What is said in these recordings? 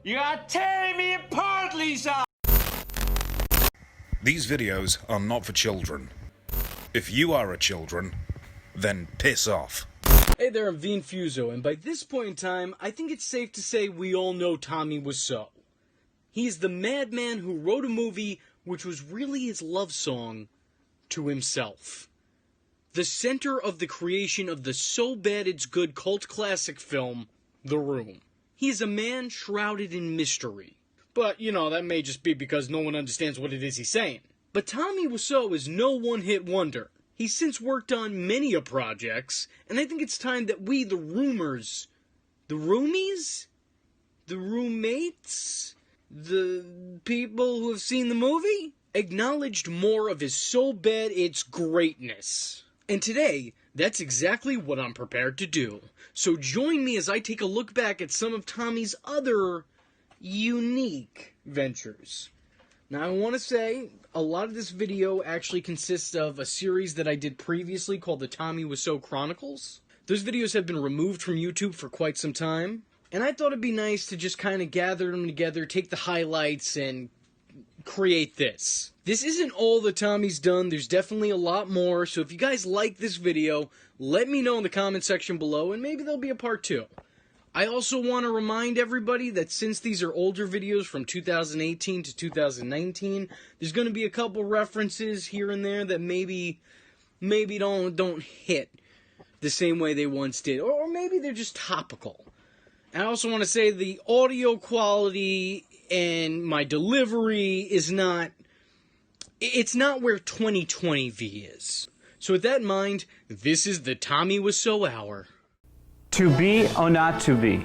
You are tearing me apart, Lisa! These videos are not for children. If you are a children, then piss off. Hey there, I'm Infuso, and by this point in time, I think it's safe to say we all know Tommy Wiseau. He's the madman who wrote a movie which was really his love song to himself. The center of the creation of the so bad it's good cult classic film, The Room. He is a man shrouded in mystery. But, that may just be because no one understands what it is he's saying. But Tommy Wiseau is no one-hit wonder. He's since worked on many a projects, and I think it's time that we, the roomers, the roomies, the roommates, the people who have seen the movie, acknowledged more of his so bad it's greatness. And today, that's exactly what I'm prepared to do. So join me as I take a look back at some of Tommy's other unique ventures. Now, I want to say, a lot of this video actually consists of a series that I did previously called the Tommy Wiseau Chronicles. Those videos have been removed from YouTube for quite some time, and I thought it'd be nice to just kind of gather them together, take the highlights, and create this. This isn't all that Tommy's done, there's definitely a lot more, so if you guys like this video, let me know in the comment section below, and maybe there'll be a part 2. I also want to remind everybody that since these are older videos from 2018 to 2019, there's going to be a couple references here and there that maybe don't hit the same way they once did, or maybe they're just topical. I also want to say the audio quality and my delivery is not where 2020V is. So with that in mind, this is the Tommy Wiseau Hour. To be or not to be?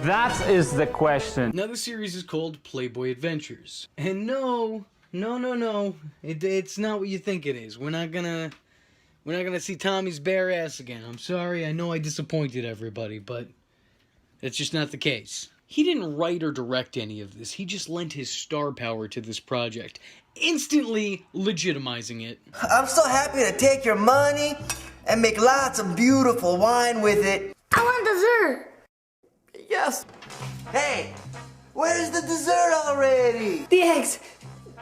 That is the question. Now the series is called Playboy Adventures. And no, it's not what you think it is. We're not gonna see Tommy's bare ass again. I'm sorry, I know I disappointed everybody, but that's just not the case. He didn't write or direct any of this. He just lent his star power to this project, instantly legitimizing it. I'm so happy to take your money and make lots of beautiful wine with it. I want dessert. Yes. Hey, where's the dessert already? The eggs,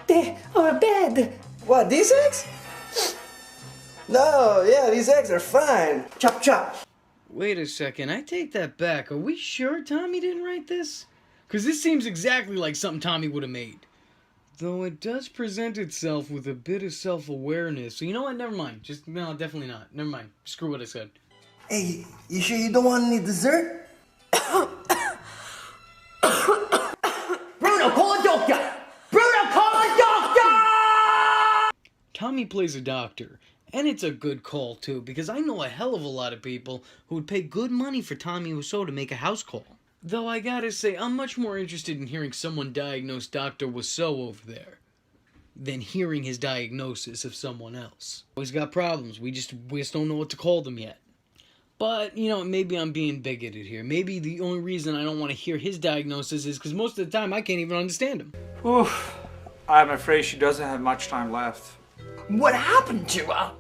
they are bad. What, these eggs? No, yeah, these eggs are fine. Chop, chop. Wait a second, I take that back. Are we sure Tommy didn't write this? Because this seems exactly like something Tommy would have made. Though it does present itself with a bit of self-awareness. So you know what, never mind. No, definitely not. Never mind. Screw what I said. Hey, you sure you don't want any dessert? Bruno, call a doctor! Bruno, call a doctor! Tommy plays a doctor, and it's a good call too, because I know a hell of a lot of people who would pay good money for Tommy Wiseau to make a house call. Though I gotta say, I'm much more interested in hearing someone diagnose Dr. Wiseau over there than hearing his diagnosis of someone else. He's got problems, we just don't know what to call them yet. But, maybe I'm being bigoted here. Maybe the only reason I don't want to hear his diagnosis is because most of the time I can't even understand him. Oof. I'm afraid she doesn't have much time left. What happened to her?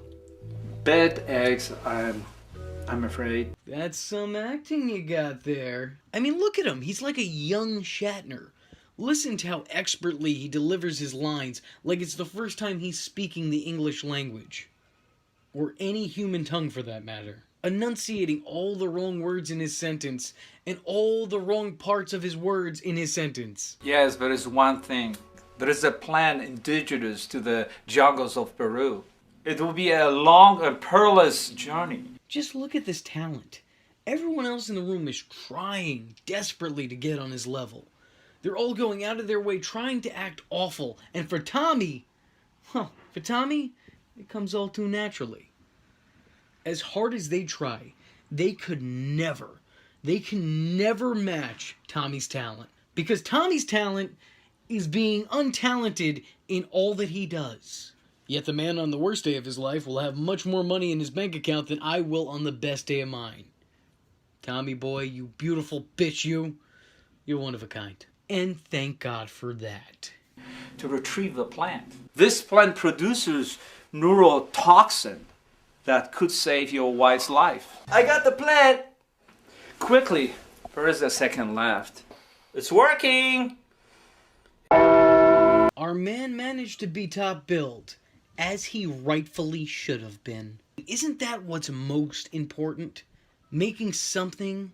Bad eggs, I'm afraid. That's some acting you got there. I mean, look at him. He's like a young Shatner. Listen to how expertly he delivers his lines, like it's the first time he's speaking the English language. Or any human tongue for that matter. Enunciating all the wrong words in his sentence, and all the wrong parts of his words in his sentence. Yes, but it's one thing. There is a plant indigenous to the jungles of Peru. It will be a long and perilous journey. Just look at this talent. Everyone else in the room is trying desperately to get on his level. They're all going out of their way trying to act awful. And for Tommy, it comes all too naturally. As hard as they try, they can never match Tommy's talent. Because Tommy's talent is being untalented in all that he does. Yet the man on the worst day of his life will have much more money in his bank account than I will on the best day of mine. Tommy boy, you beautiful bitch, you're one of a kind. And thank God for that. To retrieve the plant. This plant produces neurotoxin that could save your wife's life. I got the plant. Quickly, there is a second left. It's working! Our man managed to be top billed, as he rightfully should have been. Isn't that what's most important? Making something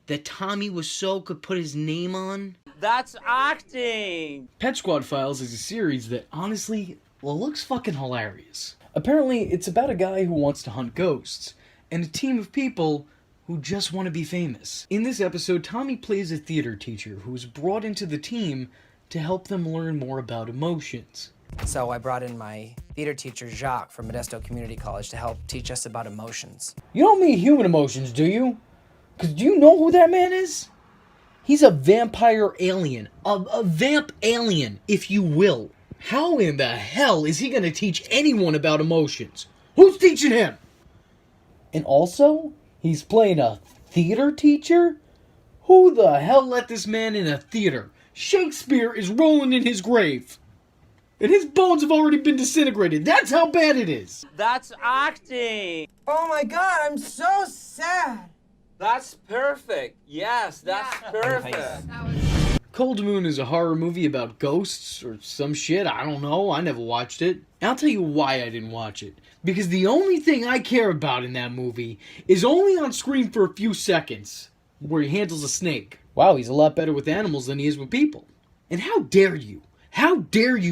that Tommy Wiseau could put his name on? That's acting! Pet Squad Files is a series that, honestly, well, looks fucking hilarious. Apparently, it's about a guy who wants to hunt ghosts, and a team of people who just want to be famous. In this episode, Tommy plays a theater teacher who is brought into the team to help them learn more about emotions. So I brought in my theater teacher, Jacques, from Modesto Community College to help teach us about emotions. You don't mean human emotions, do you? Because do you know who that man is? He's a vampire alien. A vamp alien, if you will. How in the hell is he going to teach anyone about emotions? Who's teaching him? And also, he's playing a theater teacher? Who the hell let this man in a theater? Shakespeare is rolling in his grave. And his bones have already been disintegrated. That's how bad it is. That's acting! Oh my God, I'm so sad. That's perfect. Yes, that's perfect. Cold Moon is a horror movie about ghosts or some shit. I don't know. I never watched it. And I'll tell you why I didn't watch it. Because the only thing I care about in that movie is only on screen for a few seconds, where he handles a snake. Wow, he's a lot better with animals than he is with people. And how dare you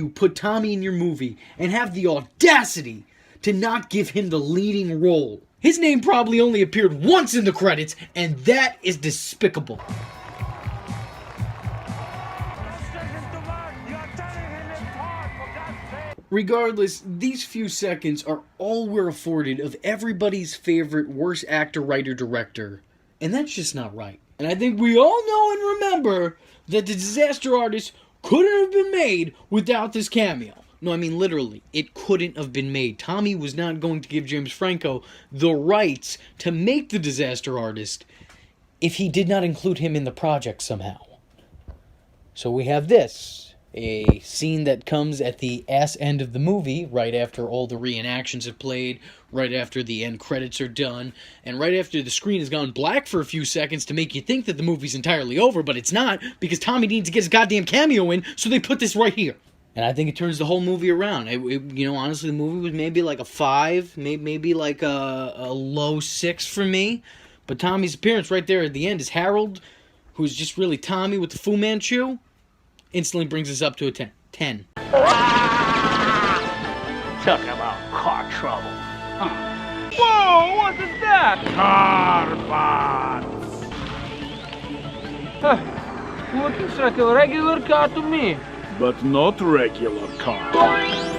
put Tommy in your movie and have the audacity to not give him the leading role? His name probably only appeared once in the credits, and that is despicable. Regardless, these few seconds are all we're afforded of everybody's favorite worst actor, writer, director. And that's just not right. And I think we all know and remember that The Disaster Artist couldn't have been made without this cameo. No, I mean literally, it couldn't have been made. Tommy was not going to give James Franco the rights to make The Disaster Artist if he did not include him in the project somehow. So we have this, a scene that comes at the ass end of the movie, right after all the reenactions have played, right after the end credits are done, and right after the screen has gone black for a few seconds to make you think that the movie's entirely over, but it's not, because Tommy needs to get his goddamn cameo in, so they put this right here. And I think it turns the whole movie around. Honestly, the movie was maybe like a 5, maybe like a low 6 for me. But Tommy's appearance right there at the end is Harold, who's just really Tommy with the Fu Manchu, instantly brings us up to a 10. 10. Talk about car trouble. Whoa, what is that? Car parts. Looks like a regular car to me. But not regular car.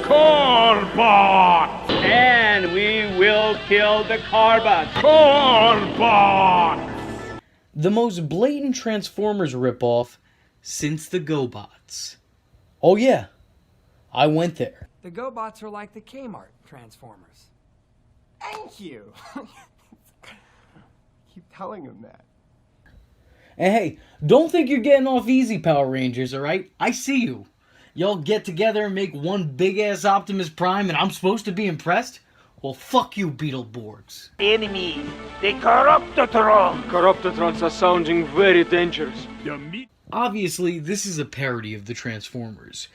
Car parts! And we will kill the car bots. Car parts! The most blatant Transformers ripoff since the GoBots. Oh yeah, I went there. The GoBots are like the Kmart Transformers. Thank you. Keep telling him that. And hey, don't think you're getting off easy, Power Rangers, alright? I see you. Y'all get together and make one big-ass Optimus Prime and I'm supposed to be impressed? Well, fuck you, Beetleborgs. Enemy, the Corruptotron. Corruptotrons are sounding very dangerous. Obviously, this is a parody of the Transformers.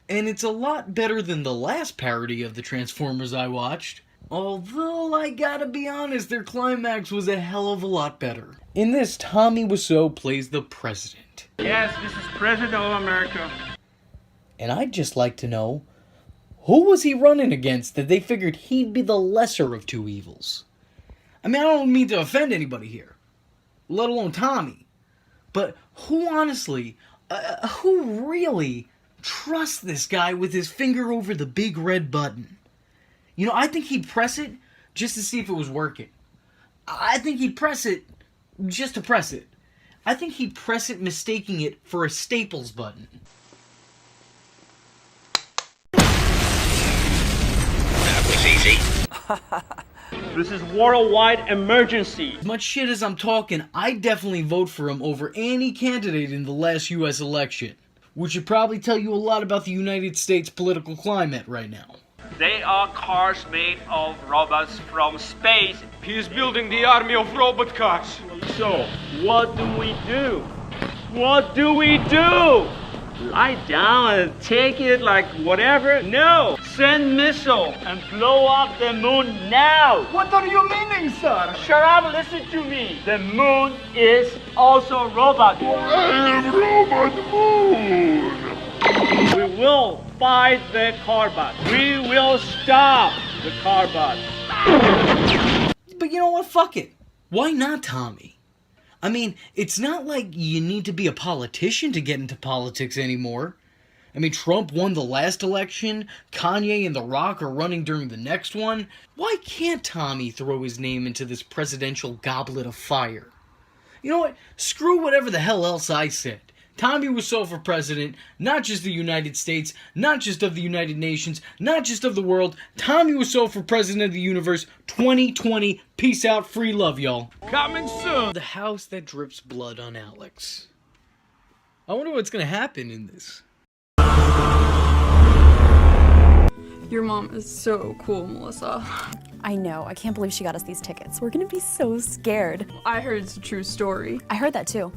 And it's a lot better than the last parody of the Transformers I watched. Although, I gotta be honest, their climax was a hell of a lot better. In this, Tommy Wiseau plays the president. Yes, this is President of America. And I'd just like to know, who was he running against that they figured he'd be the lesser of two evils? I mean, I don't mean to offend anybody here, let alone Tommy. But who honestly, who really trusts this guy with his finger over the big red button? You know, I think he'd press it just to see if it was working. I think he'd press it just to press it. I think he'd press it mistaking it for a Staples button. That was easy. This is worldwide emergency. As much shit as I'm talking, I'd definitely vote for him over any candidate in the last US election. Which should probably tell you a lot about the United States political climate right now. They are cars made of robots from space. He is building the army of robot cars. So, what do we do? What do we do? Lie down and take it like whatever? No! Send missile and blow up the moon now! What are you meaning, sir? Shut up, listen to me! The moon is also robot. Robot Moon! We will fight the carbot. We will stop the carbot. But you know what? Fuck it. Why not Tommy? I mean, it's not like you need to be a politician to get into politics anymore. I mean, Trump won the last election, Kanye and The Rock are running during the next one. Why can't Tommy throw his name into this presidential goblet of fire? You know what? Screw whatever the hell else I said. Tommy Wiseau for president, not just the United States, not just of the United Nations, not just of the world. Tommy Wiseau for president of the universe, 2020. Peace out, free love, y'all. Coming soon! The house that drips blood on Alex. I wonder what's gonna happen in this. Your mom is so cool, Melissa. I know. I can't believe she got us these tickets. We're gonna be so scared. I heard it's a true story. I heard that too.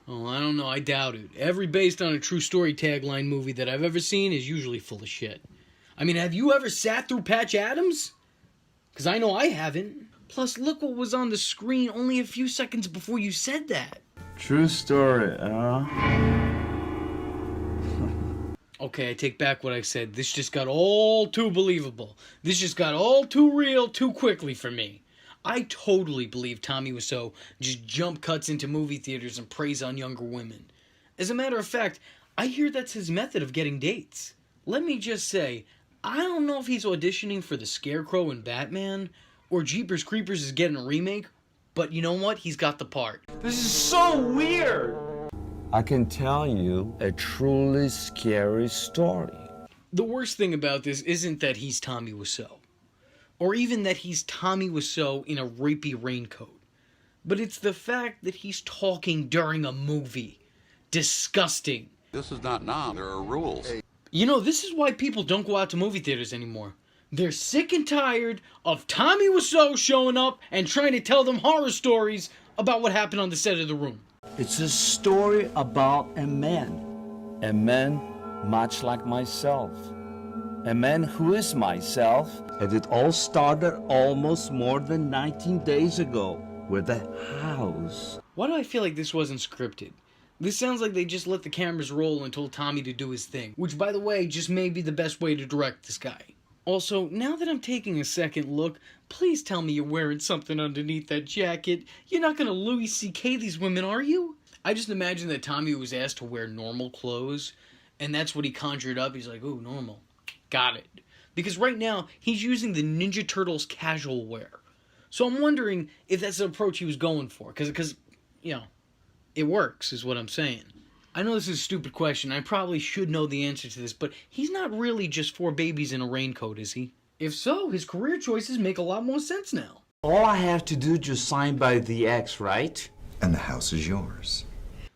Oh, I don't know. I doubt it. Every based on a true story tagline movie that I've ever seen is usually full of shit. I mean, have you ever sat through Patch Adams? Because I know I haven't. Plus, look what was on the screen only a few seconds before you said that. True story, Okay, I take back what I said. This just got all too believable. This just got all too real too quickly for me. I totally believe Tommy Wiseau just jump cuts into movie theaters and preys on younger women. As a matter of fact, I hear that's his method of getting dates. Let me just say, I don't know if he's auditioning for the Scarecrow in Batman, or Jeepers Creepers is getting a remake, but you know what? He's got the part. This is so weird! I can tell you a truly scary story. The worst thing about this isn't that he's Tommy Wiseau, or even that he's Tommy Wiseau in a rapey raincoat, but it's the fact that he's talking during a movie. Disgusting. This is not now. There are rules. You know, this is why people don't go out to movie theaters anymore. They're sick and tired of Tommy Wiseau showing up and trying to tell them horror stories about what happened on the set of The Room. It's a story about a man. A man much like myself. A man who is myself. And it all started almost more than 19 days ago with a house. Why do I feel like this wasn't scripted? This sounds like they just let the cameras roll and told Tommy to do his thing, which, by the way, just may be the best way to direct this guy. Also, now that I'm taking a second look, please tell me you're wearing something underneath that jacket. You're not gonna Louis C.K. these women, are you? I just imagine that Tommy was asked to wear normal clothes, and that's what he conjured up. He's like, ooh, normal. Got it. Because right now, he's using the Ninja Turtles casual wear. So I'm wondering if that's the approach he was going for, because you know, it works, is what I'm saying. I know this is a stupid question. I probably should know the answer to this, but he's not really just 4 babies in a raincoat, is he? If so, his career choices make a lot more sense now. All I have to do is just sign by the X, right? And the house is yours.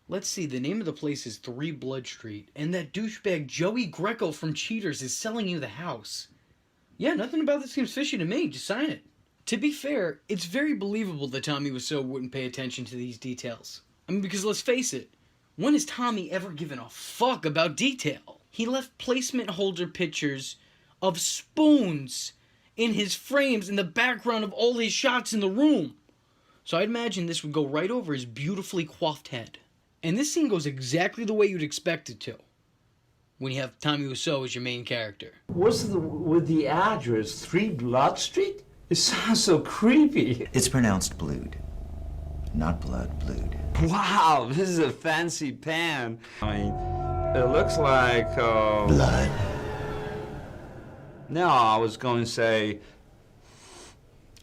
Let's see, the name of the place is 3 Blood Street, and that douchebag Joey Greco from Cheaters is selling you the house. Yeah, nothing about this seems fishy to me. Just sign it. To be fair, it's very believable that Tommy Wiseau wouldn't pay attention to these details. I mean, because let's face it, when has Tommy ever given a fuck about detail? He left placement holder pictures of spoons in his frames in the background of all his shots in the room. So I'd imagine this would go right over his beautifully coiffed head. And this scene goes exactly the way you'd expect it to, when you have Tommy Wiseau as your main character. What's with the address? 3 Blood Street? It sounds so creepy. It's pronounced Blood. Not blood, Blood. Wow, this is a fancy pan. I mean, it looks like... blood. No, I was going to say...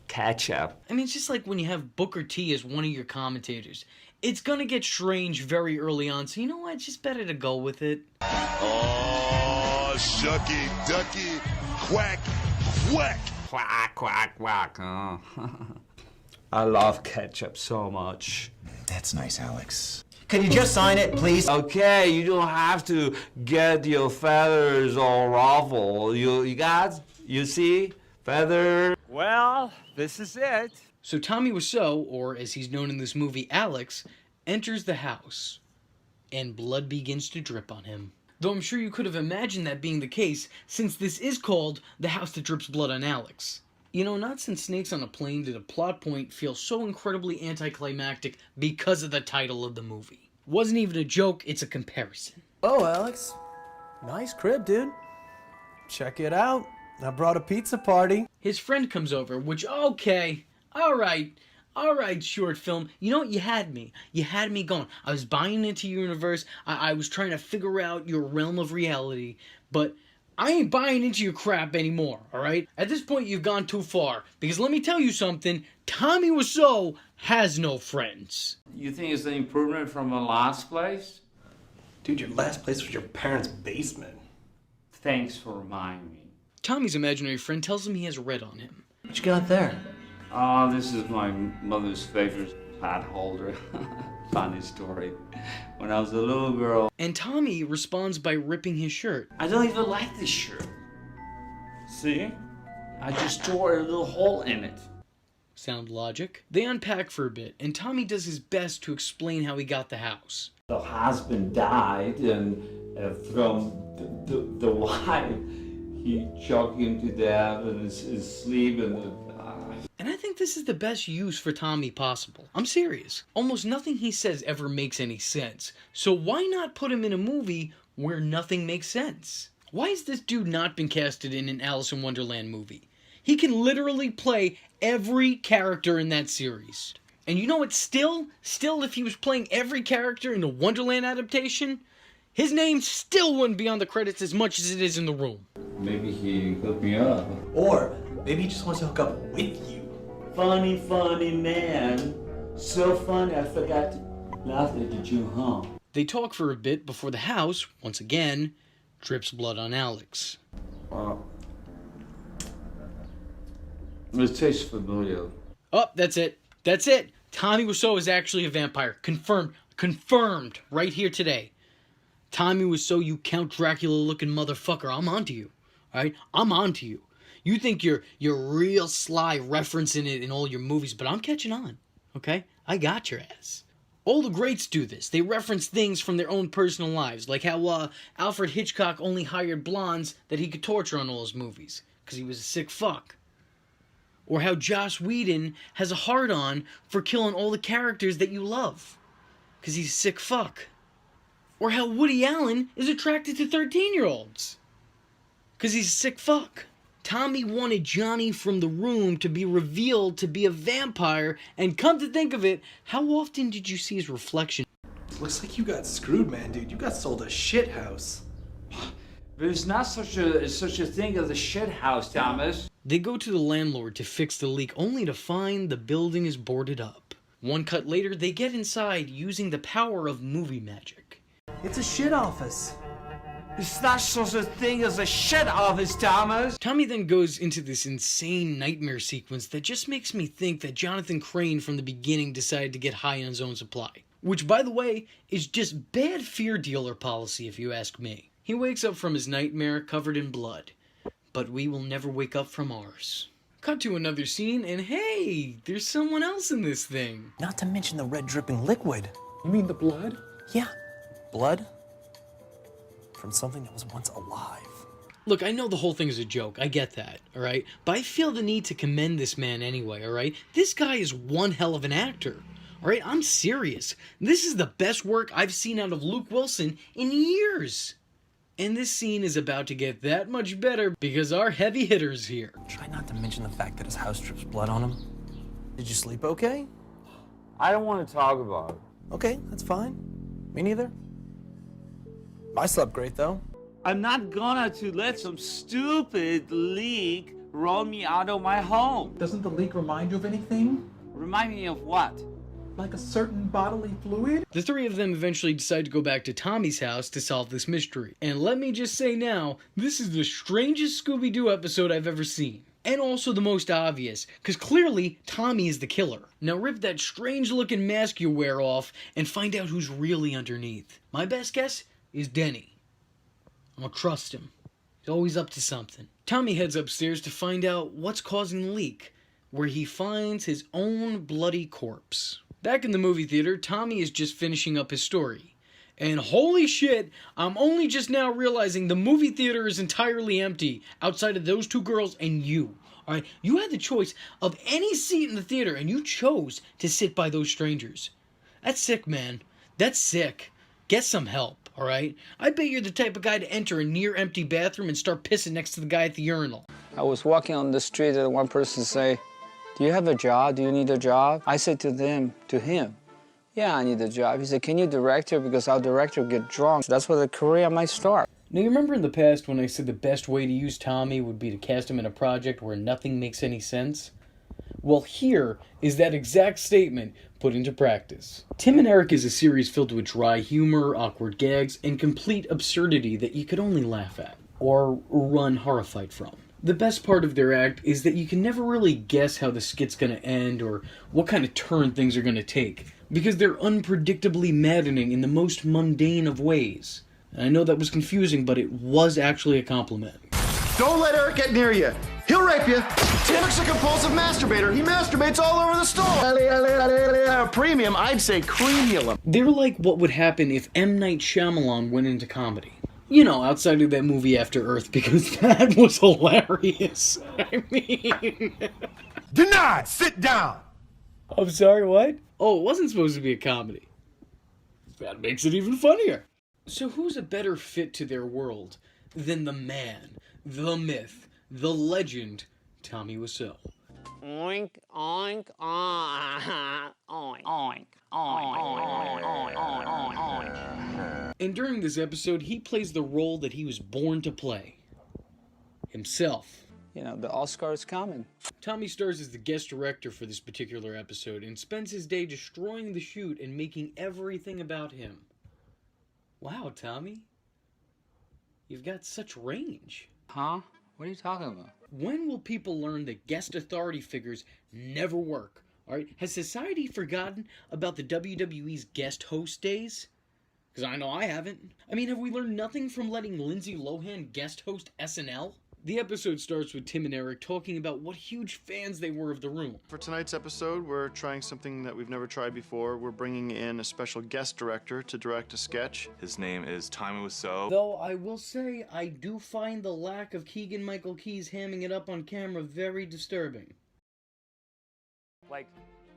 ketchup. I mean, it's just like when you have Booker T as one of your commentators. It's gonna get strange very early on, so you know what? It's just better to go with it. Oh, shucky, ducky, quack, quack. Quack, quack, quack. Oh. I love ketchup so much. That's nice, Alex. Can you just sign it, please? Okay, you don't have to get your feathers all ruffled. You see? Feather. Well, this is it. So Tommy Wiseau, or as he's known in this movie, Alex, enters the house. and blood begins to drip on him. Though I'm sure you could have imagined that being the case, since this is called The House That Drips Blood on Alex. You know, not since Snakes on a Plane did a plot point feel so incredibly anticlimactic because of the title of the movie. Wasn't even a joke, it's a comparison. Oh, Alex. Nice crib, dude. Check it out. I brought a pizza party. His friend comes over, which, okay, alright, short film. You know what? You had me. You had me going. I was buying into your universe. I was trying to figure out your realm of reality, but I ain't buying into your crap anymore, alright? At this point, you've gone too far, because let me tell you something, Tommy Wiseau has no friends. You think it's an improvement from the last place? Dude, your last place was your parents' basement. Thanks for reminding me. Tommy's imaginary friend tells him he has red on him. What you got there? Oh, this is my mother's favorite pot holder. Funny story. When I was a little girl. And Tommy responds by ripping his shirt. I don't even like this shirt. See? I just tore a little hole in it. Sound logic? They unpack for a bit, and Tommy does his best to explain how he got the house. The husband died, and from the wife, he choked him to death in his sleep, And I think this is the best use for Tommy possible. I'm serious. Almost nothing he says ever makes any sense. So why not put him in a movie where nothing makes sense? Why has this dude not been casted in an Alice in Wonderland movie? He can literally play every character in that series. And you know what, still if he was playing every character in a Wonderland adaptation, his name still wouldn't be on the credits as much as it is in The Room. Maybe he hooked me up. Or maybe he just wants to hook up with you. Funny man. So funny, I forgot to laugh at you, huh? They talk for a bit before the house, once again, drips blood on Alex. It tastes familiar. Oh, that's it. Tommy Wiseau is actually a vampire. Confirmed right here today. Tommy Wiseau, you Count Dracula looking motherfucker. I'm onto you. Alright? I'm onto you. You think you're real sly referencing it in all your movies, but I'm catching on. Okay? I got your ass. All the greats do this. They reference things from their own personal lives, like how Alfred Hitchcock only hired blondes that he could torture on all his movies, because he was a sick fuck. Or how Joss Whedon has a hard-on for killing all the characters that you love, because he's a sick fuck. Or how Woody Allen is attracted to 13-year-olds, because he's a sick fuck. Tommy wanted Johnny from The Room to be revealed to be a vampire, and come to think of it, how often did you see his reflection? Looks like you got screwed, man, dude. You got sold a shit house. There's not such a thing as a shit house, Thomas. They go to the landlord to fix the leak, only to find the building is boarded up. One cut later, they get inside using the power of movie magic. It's a shit office. It's not such a thing as a shit office, Thomas. Tommy then goes into this insane nightmare sequence that just makes me think that Jonathan Crane from the beginning decided to get high on his own supply. Which, by the way, is just bad fear dealer policy if you ask me. He wakes up from his nightmare covered in blood. But we will never wake up from ours. Cut to another scene, and hey, there's someone else in this thing. Not to mention the red dripping liquid. You mean the blood? Yeah. Blood from something that was once alive. Look, I know the whole thing is a joke. I get that, alright? But I feel the need to commend this man anyway, alright? This guy is one hell of an actor. Alright, I'm serious. This is the best work I've seen out of Luke Wilson in years. And this scene is about to get that much better because our heavy hitter's here. Try not to mention the fact that his house drips blood on him. Did you sleep okay? I don't want to talk about it. Okay, that's fine. Me neither. I slept great, though. I'm not gonna to let some stupid leak roll me out of my home. Doesn't the leak remind you of anything? Remind me of what? Like a certain bodily fluid? The three of them eventually decide to go back to Tommy's house to solve this mystery. And let me just say now, this is the strangest Scooby-Doo episode I've ever seen. And also the most obvious, because clearly Tommy is the killer. Now rip that strange-looking mask you wear off and find out who's really underneath. My best guess is Denny. I'm gonna trust him. He's always up to something. Tommy heads upstairs to find out what's causing the leak, where he finds his own bloody corpse. Back in the movie theater, Tommy is just finishing up his story. And holy shit, I'm only just now realizing the movie theater is entirely empty outside of those two girls and you. Alright, you had the choice of any seat in the theater and you chose to sit by those strangers. That's sick, man. That's sick. Get some help, alright? I bet you're the type of guy to enter a near-empty bathroom and start pissing next to the guy at the urinal. I was walking on the street and one person say, "Do you have a job? Do you need a job?" I said to him, "Yeah, I need a job." He said, "Can you direct her? Because our director get drunk. That's where the career might start." Now, you remember in the past when I said the best way to use Tommy would be to cast him in a project where nothing makes any sense? Well, here is that exact statement put into practice. Tim and Eric is a series filled with dry humor, awkward gags, and complete absurdity that you could only laugh at, or run horrified from. The best part of their act is that you can never really guess how the skit's gonna end or what kind of turn things are gonna take, because they're unpredictably maddening in the most mundane of ways. And I know that was confusing, but it was actually a compliment. Don't let Eric get near you. He'll rape you. Eric's a compulsive masturbator. He masturbates all over the store. Premium, I'd say cremulum. They're like what would happen if M. Night Shyamalan went into comedy. You know, outside of that movie After Earth, because that was hilarious. I mean... Denied! Sit down! I'm sorry, what? Oh, it wasn't supposed to be a comedy. That makes it even funnier. So who's a better fit to their world than the man, the myth, the legend, Tommy Wiseau? Oink, oink, oink, oink, oink, oink, oink, oink. And during this episode, he plays the role that he was born to play. Himself. You know, the Oscar is coming. Tommy stars as the guest director for this particular episode and spends his day destroying the shoot and making everything about him. Wow, Tommy. You've got such range. Huh? What are you talking about? When will people learn that guest authority figures never work? Alright, has society forgotten about the WWE's guest host days? Because I know I haven't. I mean, have we learned nothing from letting Lindsay Lohan guest host SNL? The episode starts with Tim and Eric talking about what huge fans they were of The Room. For tonight's episode, we're trying something that we've never tried before. We're bringing in a special guest director to direct a sketch. His name is Tommy Wiseau. Though I will say, I do find the lack of Keegan-Michael Key's hamming it up on camera very disturbing. Like,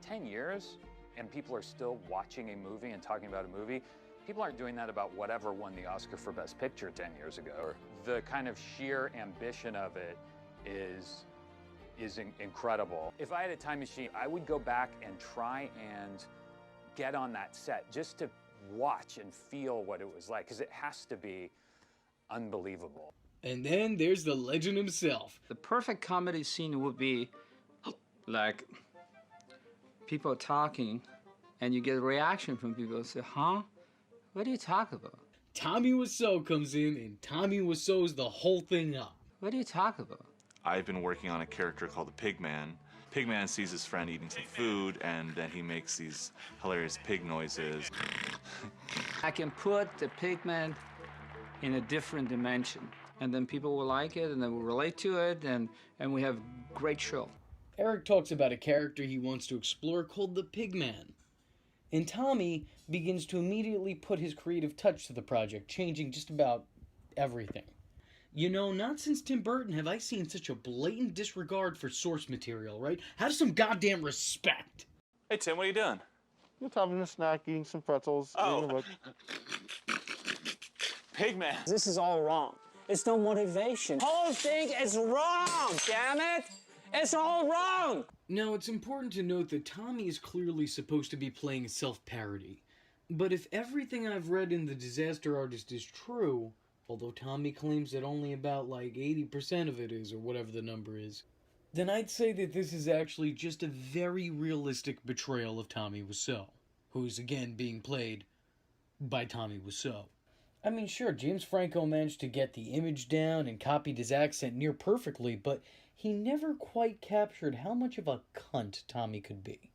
10 years, and people are still watching a movie and talking about a movie. People aren't doing that about whatever won the Oscar for Best Picture 10 years ago. The kind of sheer ambition of it is incredible. If I had a time machine, I would go back and try and get on that set just to watch and feel what it was like, because it has to be unbelievable. And then there's the legend himself. The perfect comedy scene would be like people talking and you get a reaction from people who say, "Huh? What are you talking about?" Tommy Wiseau comes in and Tommy Wiseau's the whole thing up. What are you talking about? I've been working on a character called the Pigman. Pigman sees his friend eating some food, and then he makes these hilarious pig noises. I can put the Pigman in a different dimension, and then people will like it, and they will relate to it, and we have a great show. Eric talks about a character he wants to explore called the Pigman. And Tommy begins to immediately put his creative touch to the project, changing just about everything. You know, not since Tim Burton have I seen such a blatant disregard for source material, right? Have some goddamn respect. Hey, Tim, what are you doing? Just having a snack, eating some pretzels. Oh. Pigman. This is all wrong. It's no motivation. Whole thing is wrong, damn it! It's all wrong! Now, it's important to note that Tommy is clearly supposed to be playing self-parody. But if everything I've read in The Disaster Artist is true, although Tommy claims that only about like 80% of it is, or whatever the number is, then I'd say that this is actually just a very realistic portrayal of Tommy Wiseau, who's again being played by Tommy Wiseau. I mean, sure, James Franco managed to get the image down and copied his accent near perfectly, but he never quite captured how much of a cunt Tommy could be.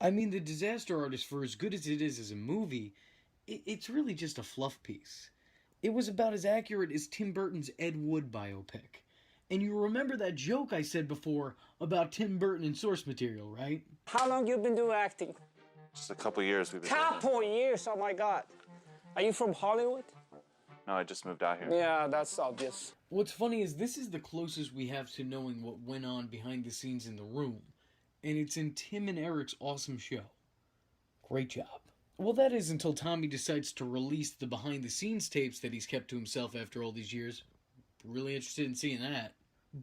I mean, The Disaster Artist, for as good as it is as a movie, it's really just a fluff piece. It was about as accurate as Tim Burton's Ed Wood biopic. And you remember that joke I said before about Tim Burton and source material, right? How long you been doing acting? Just a couple years we've been doing Couple years, oh my God. Are you from Hollywood? No, I just moved out here. Yeah, that's obvious. What's funny is this is the closest we have to knowing what went on behind the scenes in the room, and it's in Tim and Eric's awesome show. Great job. Well, that is until Tommy decides to release the behind-the-scenes tapes that he's kept to himself after all these years. Really interested in seeing that.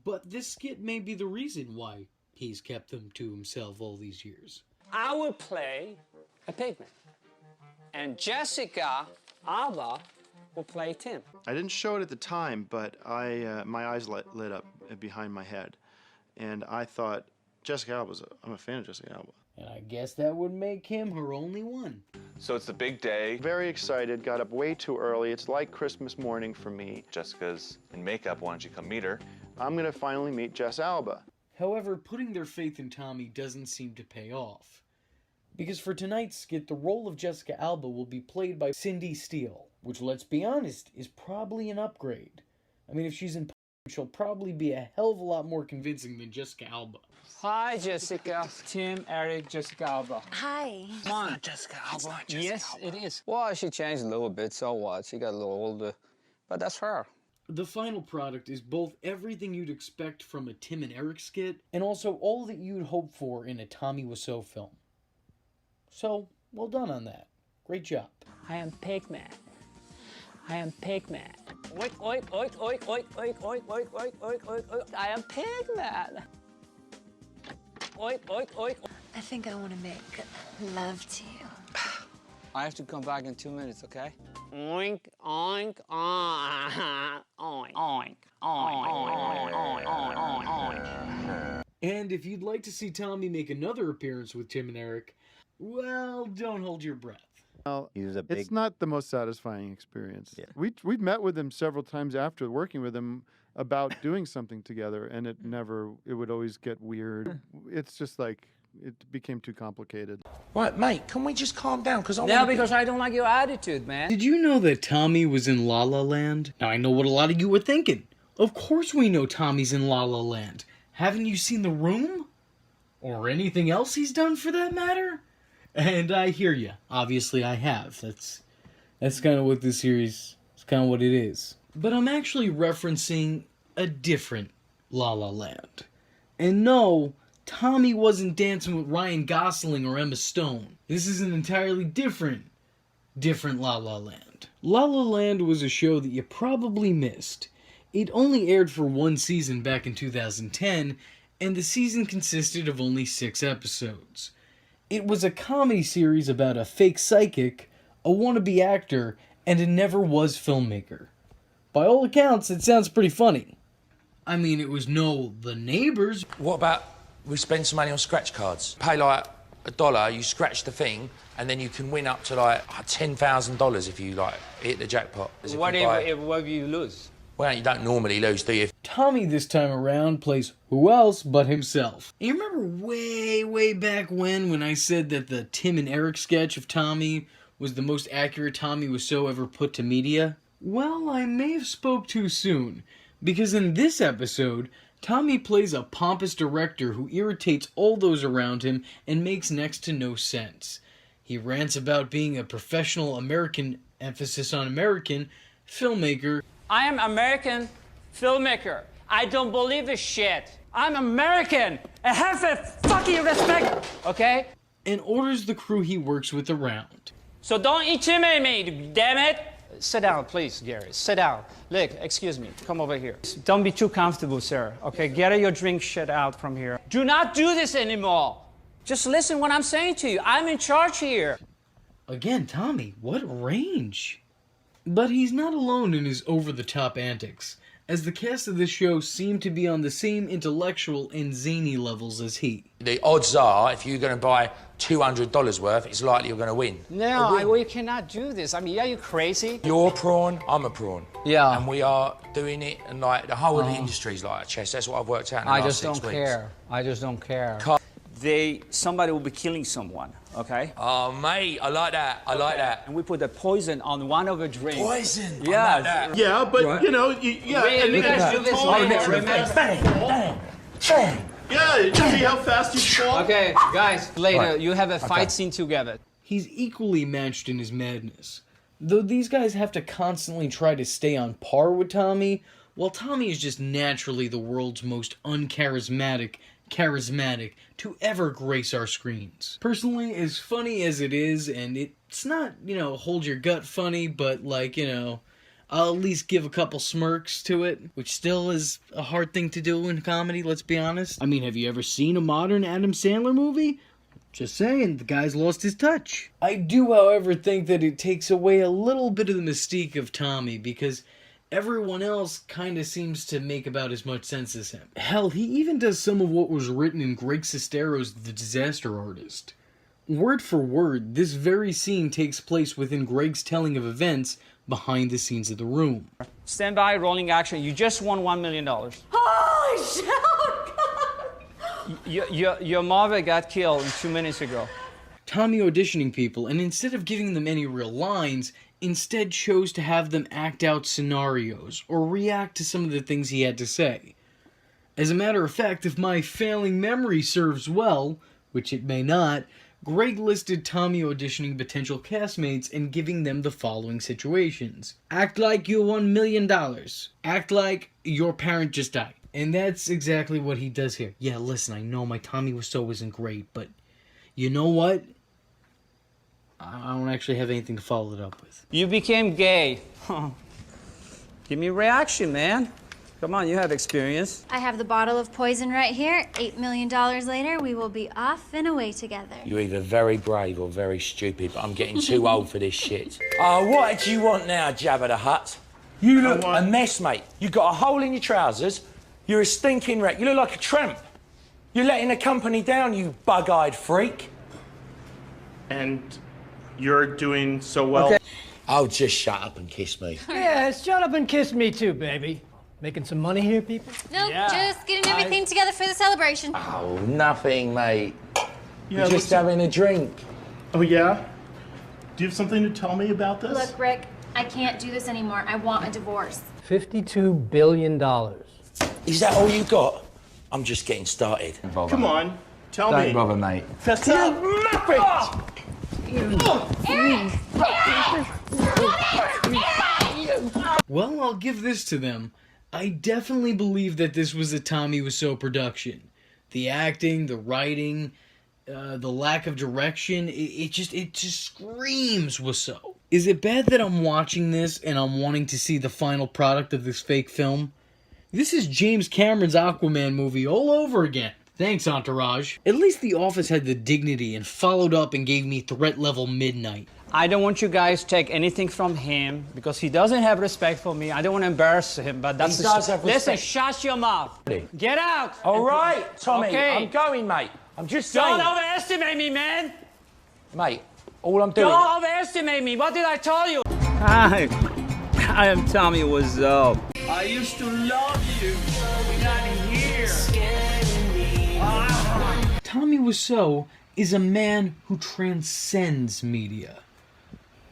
But this skit may be the reason why he's kept them to himself all these years. I will play a pigman, and Jessica Alba will play Tim. I didn't show it at the time, but my eyes lit up behind my head. And I thought, Jessica Alba, I'm a fan of Jessica Alba. And I guess that would make him her only one. So it's the big day. Very excited, got up way too early. It's like Christmas morning for me. Jessica's in makeup. Why don't you come meet her? I'm gonna finally meet Jess Alba. However, putting their faith in Tommy doesn't seem to pay off. Because for tonight's skit, the role of Jessica Alba will be played by Cindy Steele, which, let's be honest, is probably an upgrade. I mean, if she's in she'll probably be a hell of a lot more convincing than Jessica Alba. Hi, Jessica. Tim, Eric, Jessica Alba. Hi. Come on. Jessica Alba. Yes, it is. Well, she changed a little bit, so what? She got a little older, but that's her. The final product is both everything you'd expect from a Tim and Eric skit, and also all that you'd hope for in a Tommy Wiseau film. So, well done on that. Great job. I am Pigman. I am Pigman. Oink, oink, oink, oink, oink, oink, oink, oink, oink, oink, oink, oink. I am Pigman. Oink, oink, oink. I think I want to make love to you. I have to come back in 2 minutes, okay? Oink, oink, oink, oink, oink, oink, oink, oink. And if you'd like to see Tommy make another appearance with Tim and Eric, well, don't hold your breath. Well, He's a it's not the most satisfying experience. Yeah. We've met with him several times after working with him about doing something together, and it would always get weird. It's just like, it became too complicated. Right, mate, can we just calm down? Because I don't like your attitude, man. Did you know that Tommy was in La La Land? Now, I know what a lot of you were thinking. Of course we know Tommy's in La La Land. Haven't you seen The Room? Or anything else he's done for that matter? And I hear you. Obviously I have. That's kind of what this series, it's kind of what it is. But I'm actually referencing a different La La Land. And no, Tommy wasn't dancing with Ryan Gosling or Emma Stone. This is an entirely different La La Land. La La Land was a show that you probably missed. It only aired for one season back in 2010, and the season consisted of only 6 episodes. It was a comedy series about a fake psychic, a wannabe actor, and a never-was filmmaker. By all accounts, it sounds pretty funny. I mean, it was no The Neighbors. what about we spend some money on scratch cards? Pay like $1, you scratch the thing, and then you can win up to like $10,000 if you like hit the jackpot. What if you lose? Well, you don't normally lose, do you? Tommy this time around plays who else but himself. You remember way back when I said that the Tim and Eric sketch of Tommy was the most accurate Tommy Wiseau ever put to media? Well, I may have spoke too soon, because in this episode, Tommy plays a pompous director who irritates all those around him and makes next to no sense. He rants about being a professional American, emphasis on American, filmmaker. I am American filmmaker. I don't believe this shit. I'm American. I have a fucking respect, okay? And orders the crew he works with around. So don't intimidate me, damn it. Sit down, please, Gary. Sit down. Look, excuse me. Come over here. Don't be too comfortable, sir. Okay, get your drink shit out from here. Do not do this anymore. Just listen what I'm saying to you. I'm in charge here. Again, Tommy, what range? But he's not alone in his over-the-top antics, as the cast of this show seem to be on the same intellectual and zany levels as he. The odds are, if you're going to buy $200 worth, it's likely you're going to win. No, we cannot do this. I mean, are you crazy? You're a prawn, I'm a prawn. Yeah. And we are doing it, and like the whole of the industry's like a chess. That's what I've worked out in the last 6 weeks. I just don't care. Somebody will be killing someone, okay? Oh, mate, I like that. I like that. And we put the poison on one of the drinks. Poison? Yeah. I like that. Yeah, but Right. you know, yeah. We guys do this later, remember? Bang. Yeah, you see how fast you fall? Okay, guys, later, you have a fight scene together. He's equally matched in his madness. Though these guys have to constantly try to stay on par with Tommy, while Tommy is just naturally the world's most uncharismatic to ever grace our screens. Personally, as funny as it is, and it's not, hold your gut funny, but like, I'll at least give a couple smirks to it, which still is a hard thing to do in comedy, let's be honest. I mean, have you ever seen a modern Adam Sandler movie? Just saying, the guy's lost his touch. I do, however, think that it takes away a little bit of the mystique of Tommy, because everyone else kind of seems to make about as much sense as him. Hell, he even does some of what was written in Greg Sestero's The Disaster Artist. Word for word, this very scene takes place within Greg's telling of events behind the scenes of The Room. Stand by, rolling action. You just won $1 million. Holy shit! Your mother got killed 2 minutes ago. Tommy auditioning people, and instead of giving them any real lines, instead chose to have them act out scenarios, or react to some of the things he had to say. As a matter of fact, if my failing memory serves well, which it may not, Greg listed Tommy auditioning potential castmates and giving them the following situations. Act like you won $1 million. Act like your parent just died. And that's exactly what he does here. Yeah, listen, I know my Tommy Wiseau isn't great, but you know what? I don't actually have anything to follow it up with. You became gay. Give me a reaction, man. Come on, you have experience. I have the bottle of poison right here. $8 million later, we will be off and away together. You're either very brave or very stupid, but I'm getting too old for this shit. Oh, what do you want now, Jabba the Hutt? You look a mess, mate. You got a hole in your trousers. You're a stinking wreck. You look like a tramp. You're letting the company down, you bug-eyed freak. And you're doing so well. Okay. Oh, just shut up and kiss me. Yeah, shut up and kiss me too, baby. Making some money here, people? Nope, just getting everything together for the celebration. Oh, nothing, mate. Yeah, You're just having a drink. Oh, yeah? Do you have something to tell me about this? Look, Rick, I can't do this anymore. I want a divorce. $52 billion. Is that all you got? I'm just getting started. Come on, tell me. Don't bother, mate. Fess up. Well, I'll give this to them. I definitely believe that this was a Tommy Wiseau production. The acting, the writing, the lack of direction, it just screams Wiseau. Is it bad that I'm watching this and I'm wanting to see the final product of this fake film? This is James Cameron's Aquaman movie all over again. Thanks, Entourage. At least The Office had the dignity and followed up and gave me threat level midnight. I don't want you guys to take anything from him because he doesn't have respect for me. I don't want to embarrass him, but that's... He does have respect. Listen, shut your mouth. Get out. All right, Tommy, okay. I'm going, mate. I'm just saying. Don't overestimate me, man. Mate, all I'm doing... Don't overestimate me. What did I tell you? Hi, I am Tommy Wiseau. I used to love you. You're not here. Tommy Wiseau is a man who transcends media.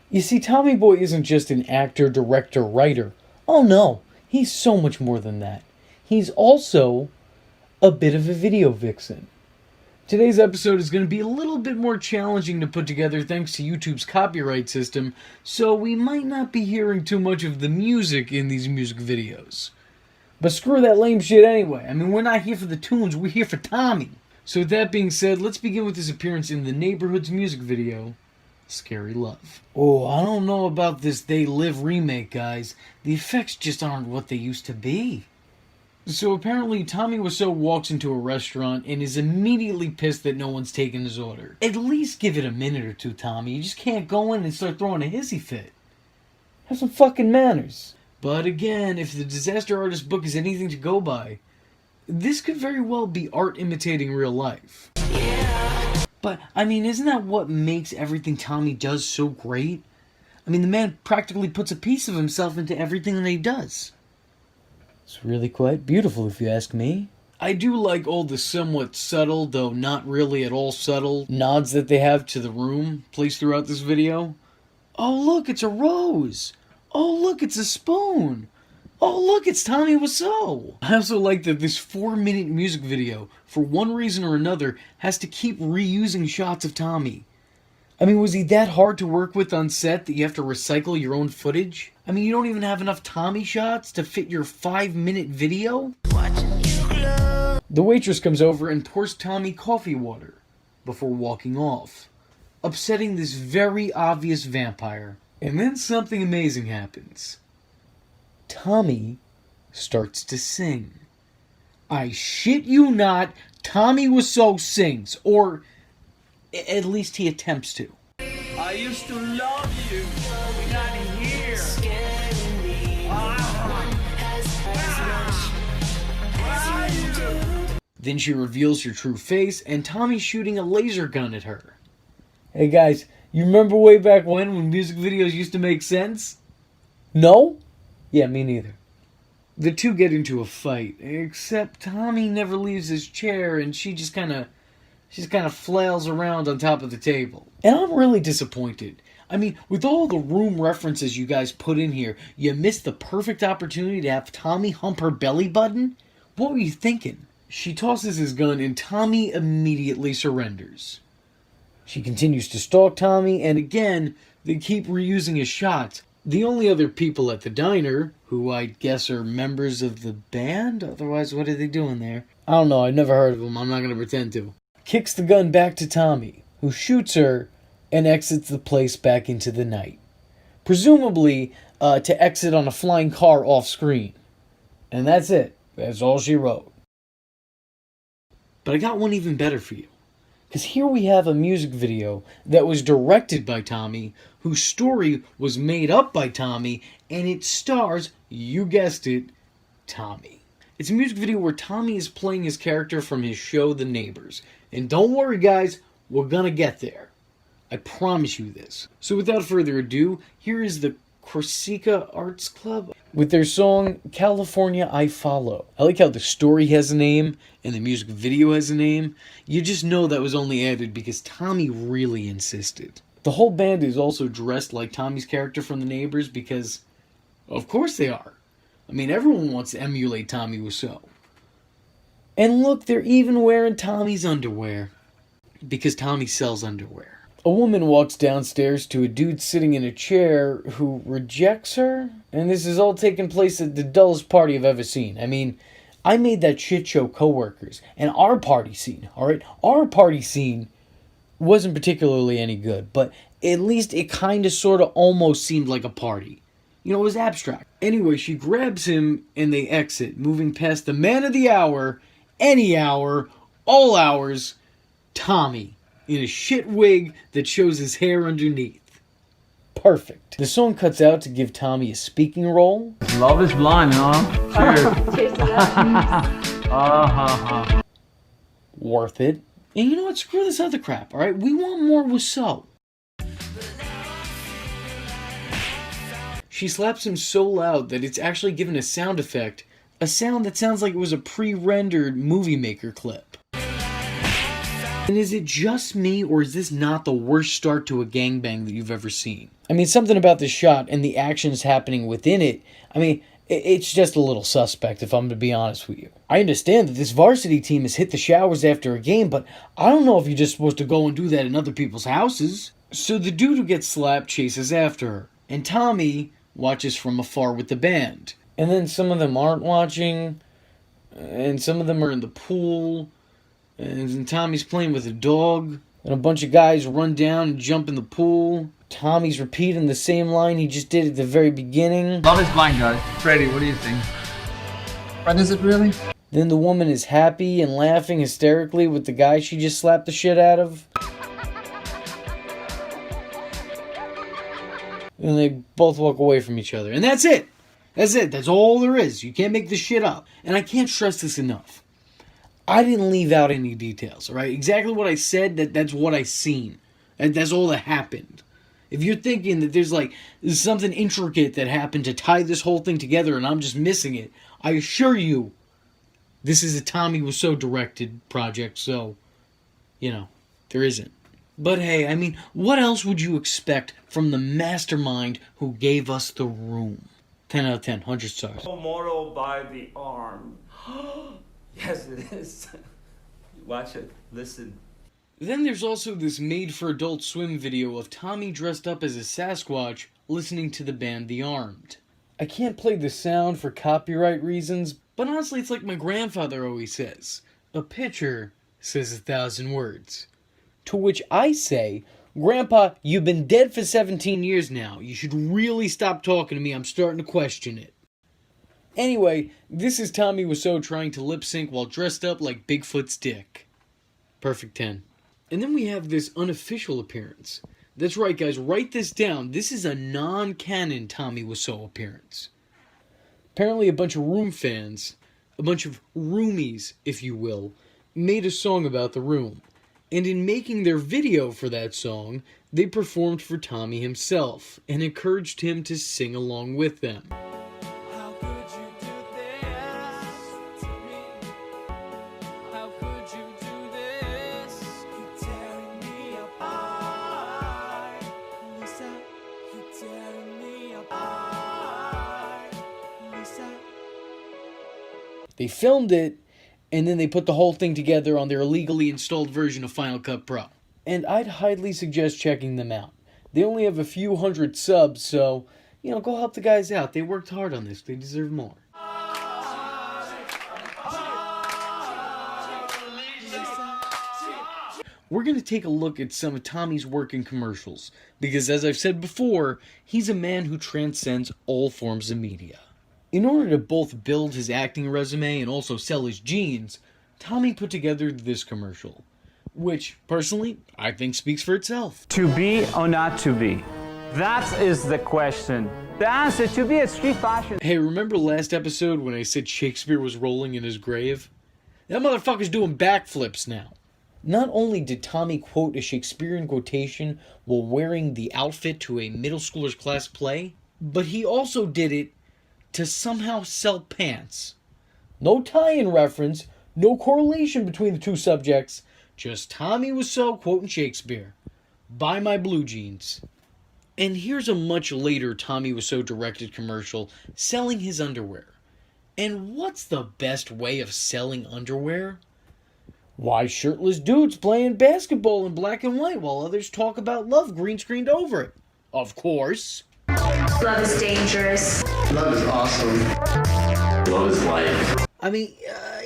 You see, Tommy Boy isn't just an actor, director, writer. Oh no, he's so much more than that. He's also a bit of a video vixen. Today's episode is going to be a little bit more challenging to put together thanks to YouTube's copyright system, so we might not be hearing too much of the music in these music videos. But screw that lame shit anyway. I mean, we're not here for the tunes, we're here for Tommy. So with that being said, let's begin with his appearance in the Neighborhood's music video, Scary Love. Oh, I don't know about this They Live remake, guys. The effects just aren't what they used to be. So apparently Tommy Wiseau walks into a restaurant and is immediately pissed that no one's taken his order. At least give it a minute or two, Tommy. You just can't go in and start throwing a hissy fit. Have some fucking manners. But again, if the Disaster Artist book is anything to go by, this could very well be art imitating real life. Yeah. But, I mean, isn't that what makes everything Tommy does so great? I mean, the man practically puts a piece of himself into everything that he does. It's really quite beautiful, if you ask me. I do like all the somewhat subtle, though not really at all subtle, nods that they have to the room placed throughout this video. Oh, look, it's a rose! Oh, look, it's a spoon! Oh, look, it's Tommy Wiseau! I also like that this 4-minute music video, for one reason or another, has to keep reusing shots of Tommy. I mean, was he that hard to work with on set that you have to recycle your own footage? I mean, you don't even have enough Tommy shots to fit your 5-minute video? The waitress comes over and pours Tommy coffee water before walking off, upsetting this very obvious vampire. And then something amazing happens. Tommy starts to sing. I shit you not, Tommy Wiseau sings, or at least he attempts to. I used to love you. We're not here. Then she reveals her true face, and Tommy's shooting a laser gun at her. Hey guys, you remember way back when music videos used to make sense? No? Yeah, me neither. The two get into a fight, except Tommy never leaves his chair, and she just kind of flails around on top of the table. And I'm really disappointed. I mean, with all the room references you guys put in here, you missed the perfect opportunity to have Tommy hump her belly button? What were you thinking? She tosses his gun and Tommy immediately surrenders. She continues to stalk Tommy, and again, they keep reusing his shots. The only other people at the diner, who I guess are members of the band, otherwise what are they doing there? I don't know, I've never heard of them, I'm not going to pretend to. Kicks the gun back to Tommy, who shoots her and exits the place back into the night. Presumably to exit on a flying car off screen. And that's it. That's all she wrote. But I got one even better for you. Because here we have a music video that was directed by Tommy, whose story was made up by Tommy, and it stars, you guessed it, Tommy. It's a music video where Tommy is playing his character from his show, The Neighbors. And don't worry, guys, we're gonna get there. I promise you this. So without further ado, here is the Corsica Arts Club with their song, California I Follow. I like how the story has a name and the music video has a name. You just know that was only added because Tommy really insisted. The whole band is also dressed like Tommy's character from The Neighbors because, of course they are. I mean, everyone wants to emulate Tommy Wiseau. And look, they're even wearing Tommy's underwear. Because Tommy sells underwear. A woman walks downstairs to a dude sitting in a chair who rejects her. And this is all taking place at the dullest party I've ever seen. I mean, I made that shit show Coworkers. And our party scene, alright? Our party scene wasn't particularly any good. But at least it kind of sort of almost seemed like a party. You know, it was abstract. Anyway, she grabs him and they exit, moving past the man of the hour, any hour, all hours, Tommy, in a shit wig that shows his hair underneath. Perfect. The song cuts out to give Tommy a speaking role. Love is blind, huh? Cheers. Worth it. And you know what? Screw this other crap, alright? We want more Wiseau. She slaps him so loud that it's actually given a sound effect. A sound that sounds like it was a pre-rendered Movie Maker clip. And is it just me, or is this not the worst start to a gangbang that you've ever seen? I mean, something about this shot and the actions happening within it, I mean, it's just a little suspect, if I'm to be honest with you. I understand that this varsity team has hit the showers after a game, but I don't know if you're just supposed to go and do that in other people's houses. So the dude who gets slapped chases after her, and Tommy watches from afar with the band. And then some of them aren't watching, and some of them are in the pool, and Tommy's playing with a dog, and a bunch of guys run down and jump in the pool. Tommy's repeating the same line he just did at the very beginning. Love is blind, guys. Freddie, what do you think? What is it really? Then the woman is happy and laughing hysterically with the guy she just slapped the shit out of. And they both walk away from each other. And that's it. That's it. That's all there is. You can't make this shit up. And I can't stress this enough. I didn't leave out any details, all right? Exactly what I said, that's what I seen. And that's all that happened. If you're thinking that there's something intricate that happened to tie this whole thing together and I'm just missing it, I assure you, this is a Tommy Wiseau directed project, so, you know, there isn't. But hey, I mean, what else would you expect from the mastermind who gave us The Room? 10 out of 10, 100 stars. Tomorrow by the arm. Yes, it is. Watch it. Listen. Then there's also this made-for-adult swim video of Tommy dressed up as a Sasquatch listening to the band The Armed. I can't play the sound for copyright reasons, but honestly it's like my grandfather always says, a picture says 1,000 words. To which I say, Grandpa, you've been dead for 17 years now. You should really stop talking to me. I'm starting to question it. Anyway, this is Tommy Wiseau trying to lip sync while dressed up like Bigfoot's dick. Perfect 10. And then we have this unofficial appearance. That's right, guys, write this down. This is a non-canon Tommy Wiseau appearance. Apparently a bunch of Room fans, a bunch of roomies, if you will, made a song about the Room. And in making their video for that song, they performed for Tommy himself and encouraged him to sing along with them. They filmed it, and then they put the whole thing together on their illegally installed version of Final Cut Pro. And I'd highly suggest checking them out. They only have a few hundred subs, so, go help the guys out. They worked hard on this. They deserve more. We're going to take a look at some of Tommy's work in commercials, because as I've said before, he's a man who transcends all forms of media. In order to both build his acting resume and also sell his jeans, Tommy put together this commercial, which, personally, I think speaks for itself. To be or not to be? That is the question. The answer, to be a street fashion. Hey, remember last episode when I said Shakespeare was rolling in his grave? That motherfucker's doing backflips now. Not only did Tommy quote a Shakespearean quotation while wearing the outfit to a middle schooler's class play, but he also did it to somehow sell pants. No tie-in reference, no correlation between the two subjects, just Tommy Wiseau quoting Shakespeare. Buy my blue jeans. And here's a much later Tommy Wiseau directed commercial selling his underwear. And what's the best way of selling underwear? Why, shirtless dudes playing basketball in black and white while others talk about love green screened over it. Of course. Love is dangerous. Love is awesome. Love is life. I mean,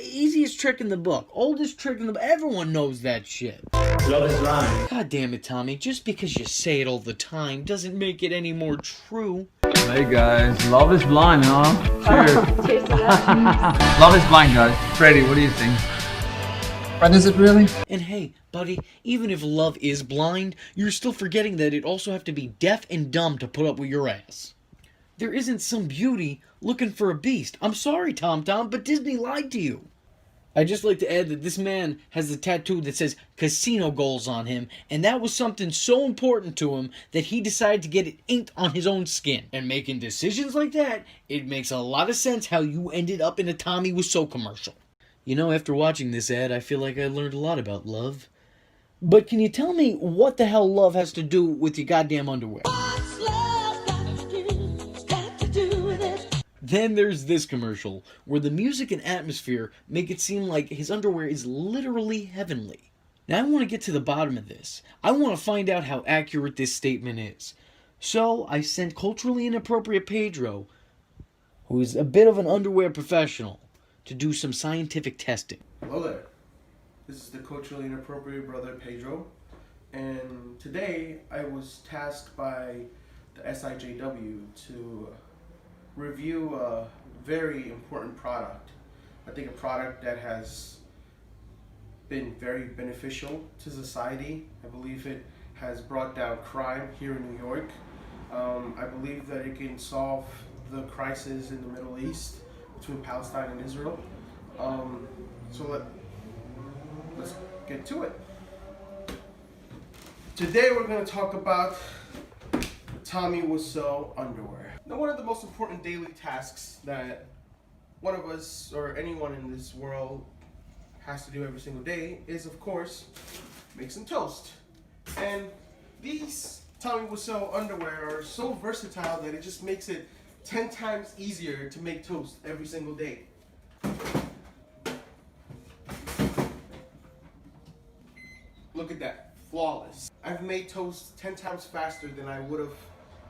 easiest trick in the book. Oldest trick in the book. Everyone knows that shit. Love is blind. God damn it, Tommy. Just because you say it all the time doesn't make it any more true. Hey guys, love is blind, huh? Cheers. Love is blind, guys. Freddie, what do you think? But is it really? And hey, buddy, even if love is blind, you're still forgetting that it also have to be deaf and dumb to put up with your ass. There isn't some beauty looking for a beast. I'm sorry, Tom, but Disney lied to you. I'd just like to add that this man has a tattoo that says casino goals on him, and that was something so important to him that he decided to get it inked on his own skin. And making decisions like that, it makes a lot of sense how you ended up in a Tommy Wiseau commercial. After watching this ad, I feel like I learned a lot about love. But can you tell me what the hell love has to do with your goddamn underwear? Then there's this commercial, where the music and atmosphere make it seem like his underwear is literally heavenly. Now I want to get to the bottom of this. I want to find out how accurate this statement is. So I sent culturally inappropriate Pedro, who is a bit of an underwear professional, to do some scientific testing. Hello there. This is the culturally inappropriate brother Pedro, and today I was tasked by the SIJW to review a very important product. I think a product that has been very beneficial to society. I believe it has brought down crime here in New York. I believe that it can solve the crisis in the Middle East between Palestine and Israel. So let's get to it. Today we're going to talk about Tommy Wiseau underwear. Now, one of the most important daily tasks that one of us or anyone in this world has to do every single day is, of course, make some toast. And these Tommy Wiseau underwear are so versatile that it just makes it 10 times easier to make toast every single day. Look at that. I've made toast 10 times faster than I would have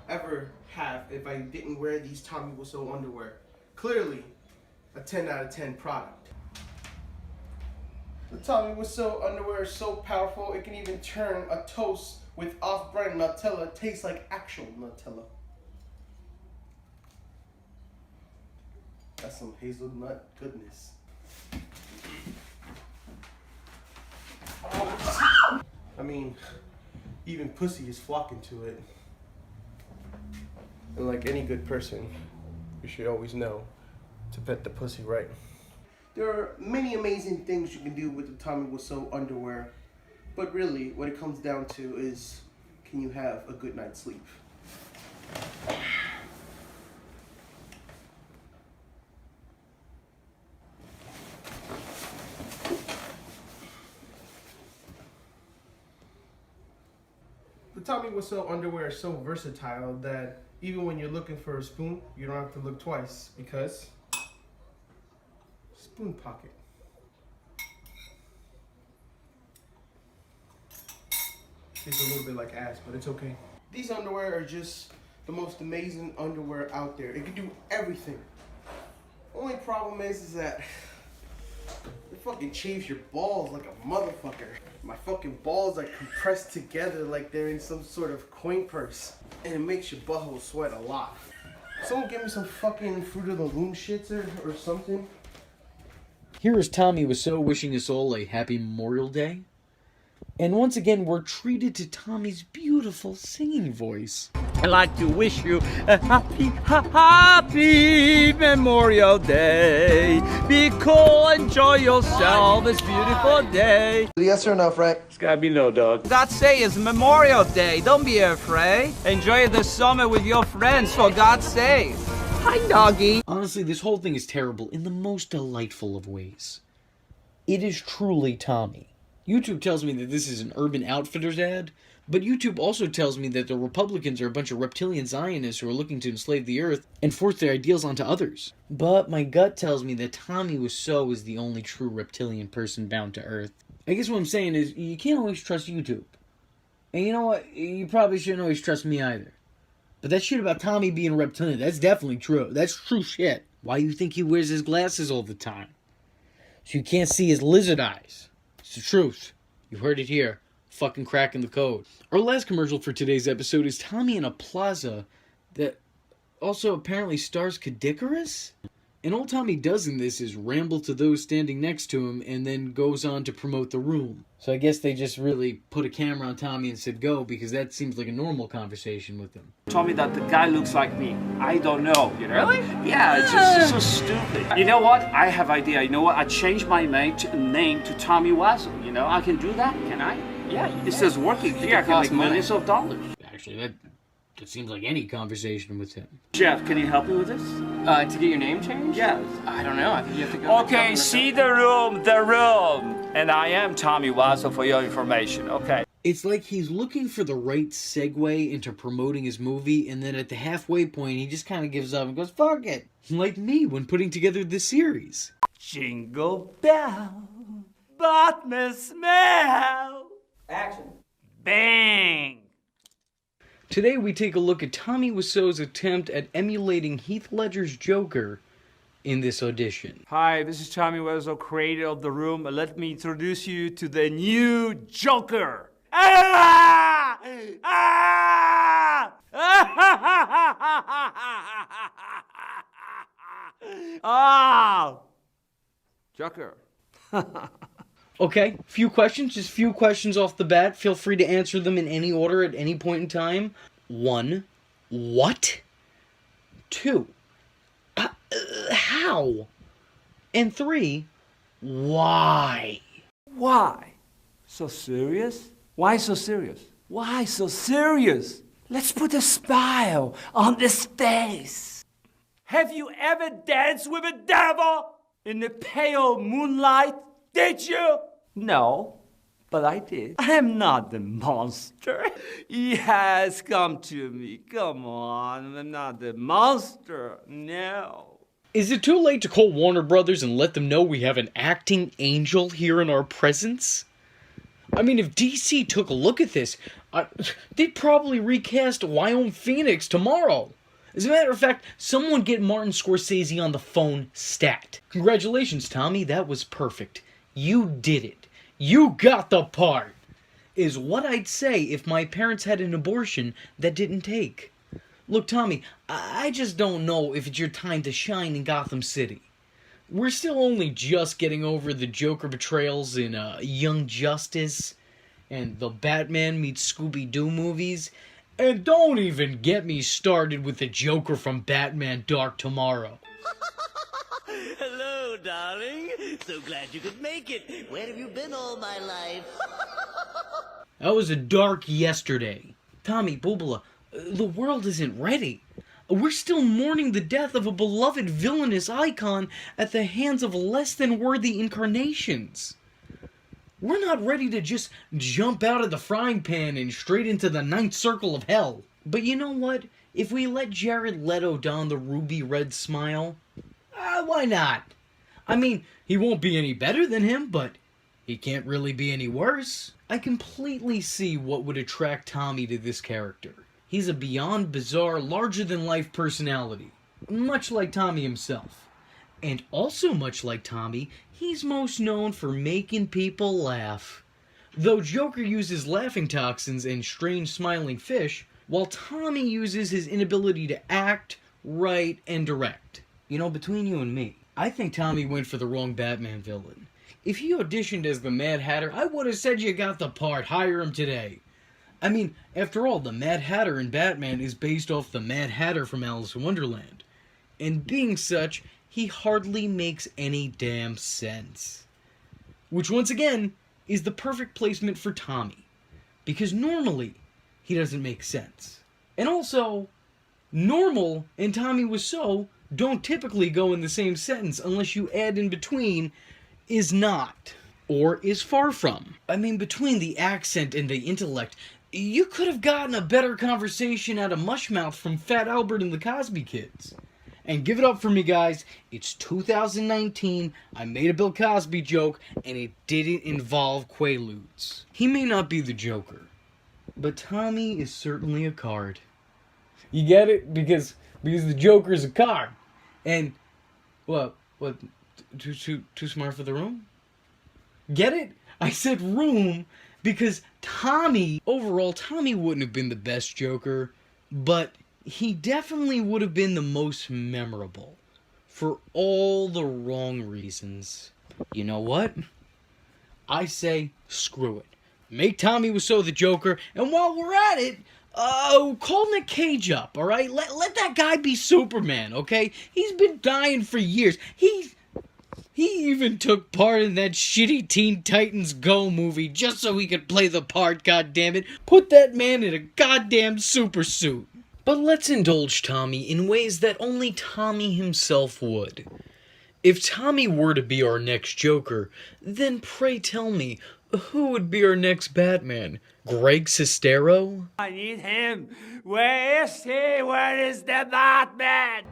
ever have if I didn't wear these Tommy Wiseau underwear. Clearly, a 10 out of 10 product. The Tommy Wiseau underwear is so powerful it can even turn a toast with off-brand Nutella taste like actual Nutella. That's some hazelnut goodness. I mean, even pussy is flocking to it. And like any good person, you should always know to pet the pussy right. There are many amazing things you can do with the Tommy Wiseau underwear, but really what it comes down to is, can you have a good night's sleep? The Tommy Wiseau underwear is so versatile that even when you're looking for a spoon, you don't have to look twice because spoon pocket. Tastes a little bit like ass, but it's okay. These underwear are just the most amazing underwear out there. It can do everything. Only problem is that it fucking shaves your balls like a motherfucker. My fucking balls are compressed together like they're in some sort of coin purse. And it makes your butthole sweat a lot. Someone give me some fucking Fruit of the Loom shits or something. Here is Tommy Wiseau wishing us all a happy Memorial Day. And once again, we're treated to Tommy's beautiful singing voice. I'd like to wish you a happy Memorial Day. Be cool, enjoy yourself this beautiful day. Yes or no, Frank? It's gotta be no, dog. God say it's Memorial Day. Don't be afraid. Enjoy the summer with your friends, for God's sake. Hi, doggy. Honestly, this whole thing is terrible in the most delightful of ways. It is truly Tommy. YouTube tells me that this is an Urban Outfitters ad, but YouTube also tells me that the Republicans are a bunch of reptilian Zionists who are looking to enslave the earth and force their ideals onto others. But my gut tells me that Tommy Wiseau is the only true reptilian person bound to earth. I guess what I'm saying is, you can't always trust YouTube. And you know what? You probably shouldn't always trust me either. But that shit about Tommy being a reptilian, that's definitely true. That's true shit. Why do you think he wears his glasses all the time? So you can't see his lizard eyes. It's the truth. You heard it here. Fucking cracking the code. Our last commercial for today's episode is Tommy in a plaza that also apparently stars Kadikarus? And all Tommy does in this is ramble to those standing next to him and then goes on to promote the room. So I guess they just really put a camera on Tommy and said go, because that seems like a normal conversation with him. Told me that the guy looks like me. I don't know, you know? Really? Yeah, it's just so stupid. You know what? I have idea. You know what? I changed my name to Tommy Wiseau. You know, I can do that, can I? Yeah, it says working here. I can make millions of dollars. Actually, that seems like any conversation with him. Jeff, can you help me with this? To get your name changed? Yeah. I don't know. I think you have to go. Okay, see the room. And I am Tommy Wiseau for your information, okay? It's like he's looking for the right segue into promoting his movie, and then at the halfway point, he just kind of gives up and goes, fuck it. Like me when putting together this series. Jingle Bell, Batman smell. Action. Bang. Today we take a look at Tommy Wiseau's attempt at emulating Heath Ledger's Joker in this audition. Hi, this is Tommy Wiseau, creator of The Room. Let me introduce you to the new Joker. Ah! Ah! Ah! Joker. Okay, few questions, just few questions off the bat. Feel free to answer them in any order at any point in time. 1. What? 2. How? And 3. Why? Why? So serious? Why so serious? Why so serious? Let's put a smile on this face. Have you ever danced with a devil in the pale moonlight? Did you? No, but I did. I am not the monster. He has come to me. Come on, I'm not the monster. No. Is it too late to call Warner Brothers and let them know we have an acting angel here in our presence? I mean, if DC took a look at this, they'd probably recast Wyoming Phoenix tomorrow. As a matter of fact, someone get Martin Scorsese on the phone stat. Congratulations, Tommy, that was perfect. You did it. You got the part. Is what I'd say if my parents had an abortion that didn't take. Look, Tommy, I just don't know if it's your time to shine in Gotham City. We're still only just getting over the Joker betrayals in Young Justice and the Batman meets Scooby-Doo movies. And don't even get me started with the Joker from Batman Dark Tomorrow. Hello, darling. So glad you could make it. Where have you been all my life? That was a dark yesterday. Tommy, Boobala, the world isn't ready. We're still mourning the death of a beloved villainous icon at the hands of less than worthy incarnations. We're not ready to just jump out of the frying pan and straight into the ninth circle of hell. But you know what? If we let Jared Leto don the ruby red smile, why not? I mean, he won't be any better than him, but he can't really be any worse. I completely see what would attract Tommy to this character. He's a beyond bizarre, larger-than-life personality, much like Tommy himself. And also much like Tommy, he's most known for making people laugh. Though Joker uses laughing toxins and strange smiling fish, while Tommy uses his inability to act, write, and direct. You know, between you and me, I think Tommy went for the wrong Batman villain. If he auditioned as the Mad Hatter, I would have said you got the part, hire him today. I mean, after all, the Mad Hatter in Batman is based off the Mad Hatter from Alice in Wonderland. And being such, he hardly makes any damn sense. Which, once again, is the perfect placement for Tommy. Because normally, he doesn't make sense. And also, normal and Tommy Wiseau don't typically go in the same sentence unless you add in between is not, or is far from. I mean, between the accent and the intellect, you could have gotten a better conversation out of Mushmouth from Fat Albert and the Cosby Kids. And give it up for me, guys. It's 2019, I made a Bill Cosby joke, and it didn't involve Quaaludes. He may not be the Joker, but Tommy is certainly a card. You get it? Because the Joker is a card. And, what, too smart for the room? Get it? I said room because overall, Tommy wouldn't have been the best Joker, but he definitely would have been the most memorable for all the wrong reasons. You know what? I say screw it. Make Tommy Wiseau the Joker, and while we're at it, call Nick Cage up, alright? Let that guy be Superman, okay? He's been dying for years. He even took part in that shitty Teen Titans Go movie just so he could play the part, goddammit. Put that man in a goddamn super suit. But let's indulge Tommy in ways that only Tommy himself would. If Tommy were to be our next Joker, then pray tell me, who would be our next Batman? Greg Sestero? I need him. Where is he? Where is the Batman?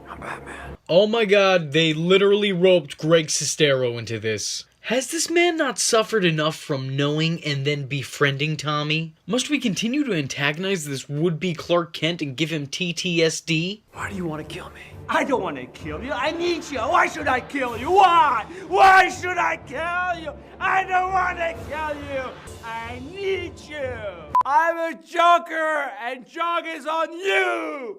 I'm Batman. Oh my god, they literally roped Greg Sestero into this. Has this man not suffered enough from knowing and then befriending Tommy? Must we continue to antagonize this would-be Clark Kent and give him PTSD? Why do you want to kill me? I don't want to kill you. I need you. Why should I kill you? Why? Why should I kill you? I don't want to kill you. I need you. I'm a Joker, and Joke is on you.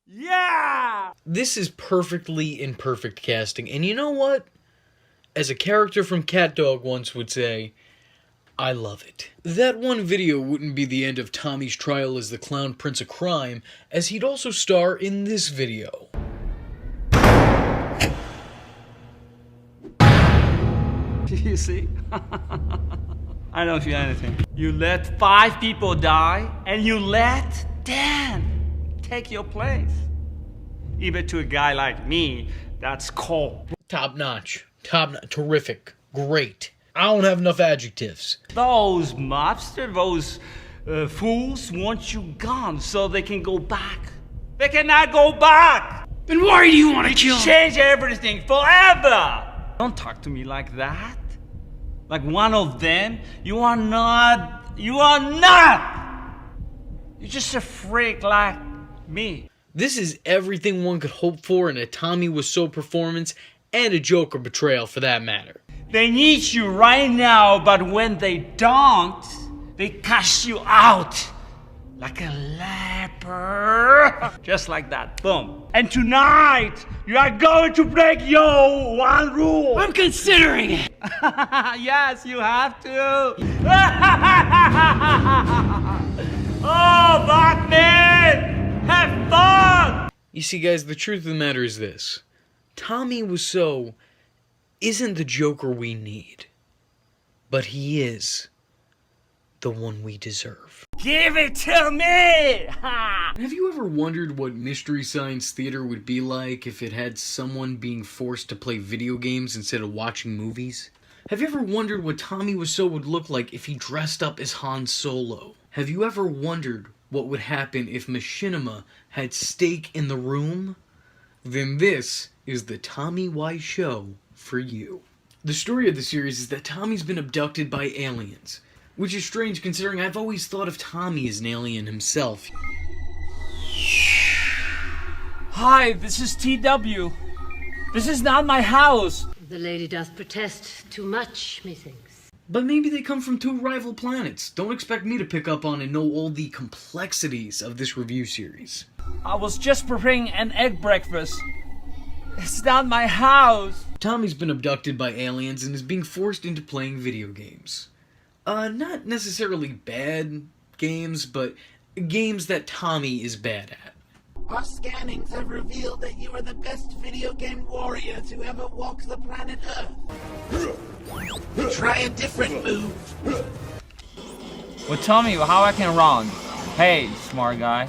Yeah! This is perfectly imperfect casting, and you know what? As a character from Cat Dog once would say, I love it. That one video wouldn't be the end of Tommy's trial as the Clown Prince of Crime, as he'd also star in this video. You see? I don't feel anything. You let 5 people die, and you let 10 take your place. Even to a guy like me, that's cold. Top notch. Terrific. Great. I don't have enough adjectives. Those mobsters, those fools want you gone so they can go back. They cannot go back! Then why do you want to kill him? Change everything forever! Don't talk to me like that. Like one of them. You are not. You're just a freak like me. This is everything one could hope for in a Tommy Wiseau performance, and a Joker betrayal for that matter. They need you right now, but when they don't, they cast you out. Like a leper. Just like that. Boom. And tonight, you are going to break your one rule. I'm considering it. Yes, you have to. Oh, Batman! Have fun! You see, guys, the truth of the matter is this. Tommy Wiseau isn't the Joker we need. But he is the one we deserve. Give it to me! Have you ever wondered what Mystery Science Theater would be like if it had someone being forced to play video games instead of watching movies? Have you ever wondered what Tommy Wiseau would look like if he dressed up as Han Solo? Have you ever wondered what would happen if Machinima had steak in the room? Then this is the Tommy Wiseau Show for you. The story of the series is that Tommy's been abducted by aliens, which is strange considering I've always thought of Tommy as an alien himself. Hi, this is TW. This is not my house. The lady doth protest too much, methinks. But maybe they come from two rival planets. Don't expect me to pick up on and know all the complexities of this review series. I was just preparing an egg breakfast. It's not my house. Tommy's been abducted by aliens and is being forced into playing video games. Not necessarily bad games, but games that Tommy is bad at. Our scannings have revealed that you are the best video game warrior to ever walk the planet Earth. Try a different move. Well, tell me how I can run. Hey, smart guy.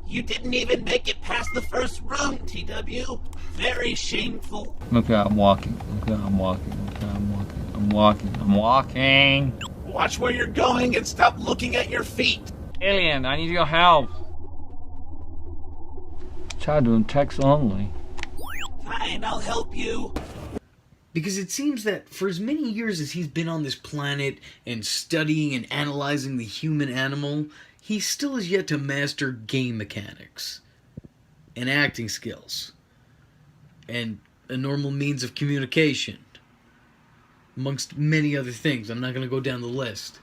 You didn't even make it past the first room, TW. Very shameful. Okay, I'm walking. Okay, I'm walking. Okay, I'm walking. I'm walking. I'm walking. Watch where you're going and stop looking at your feet. Alien, I need your help. Try doing text only. Fine, I'll help you. Because it seems that for as many years as he's been on this planet and studying and analyzing the human animal, he still has yet to master game mechanics and acting skills and a normal means of communication, amongst many other things. I'm not going to go down the list.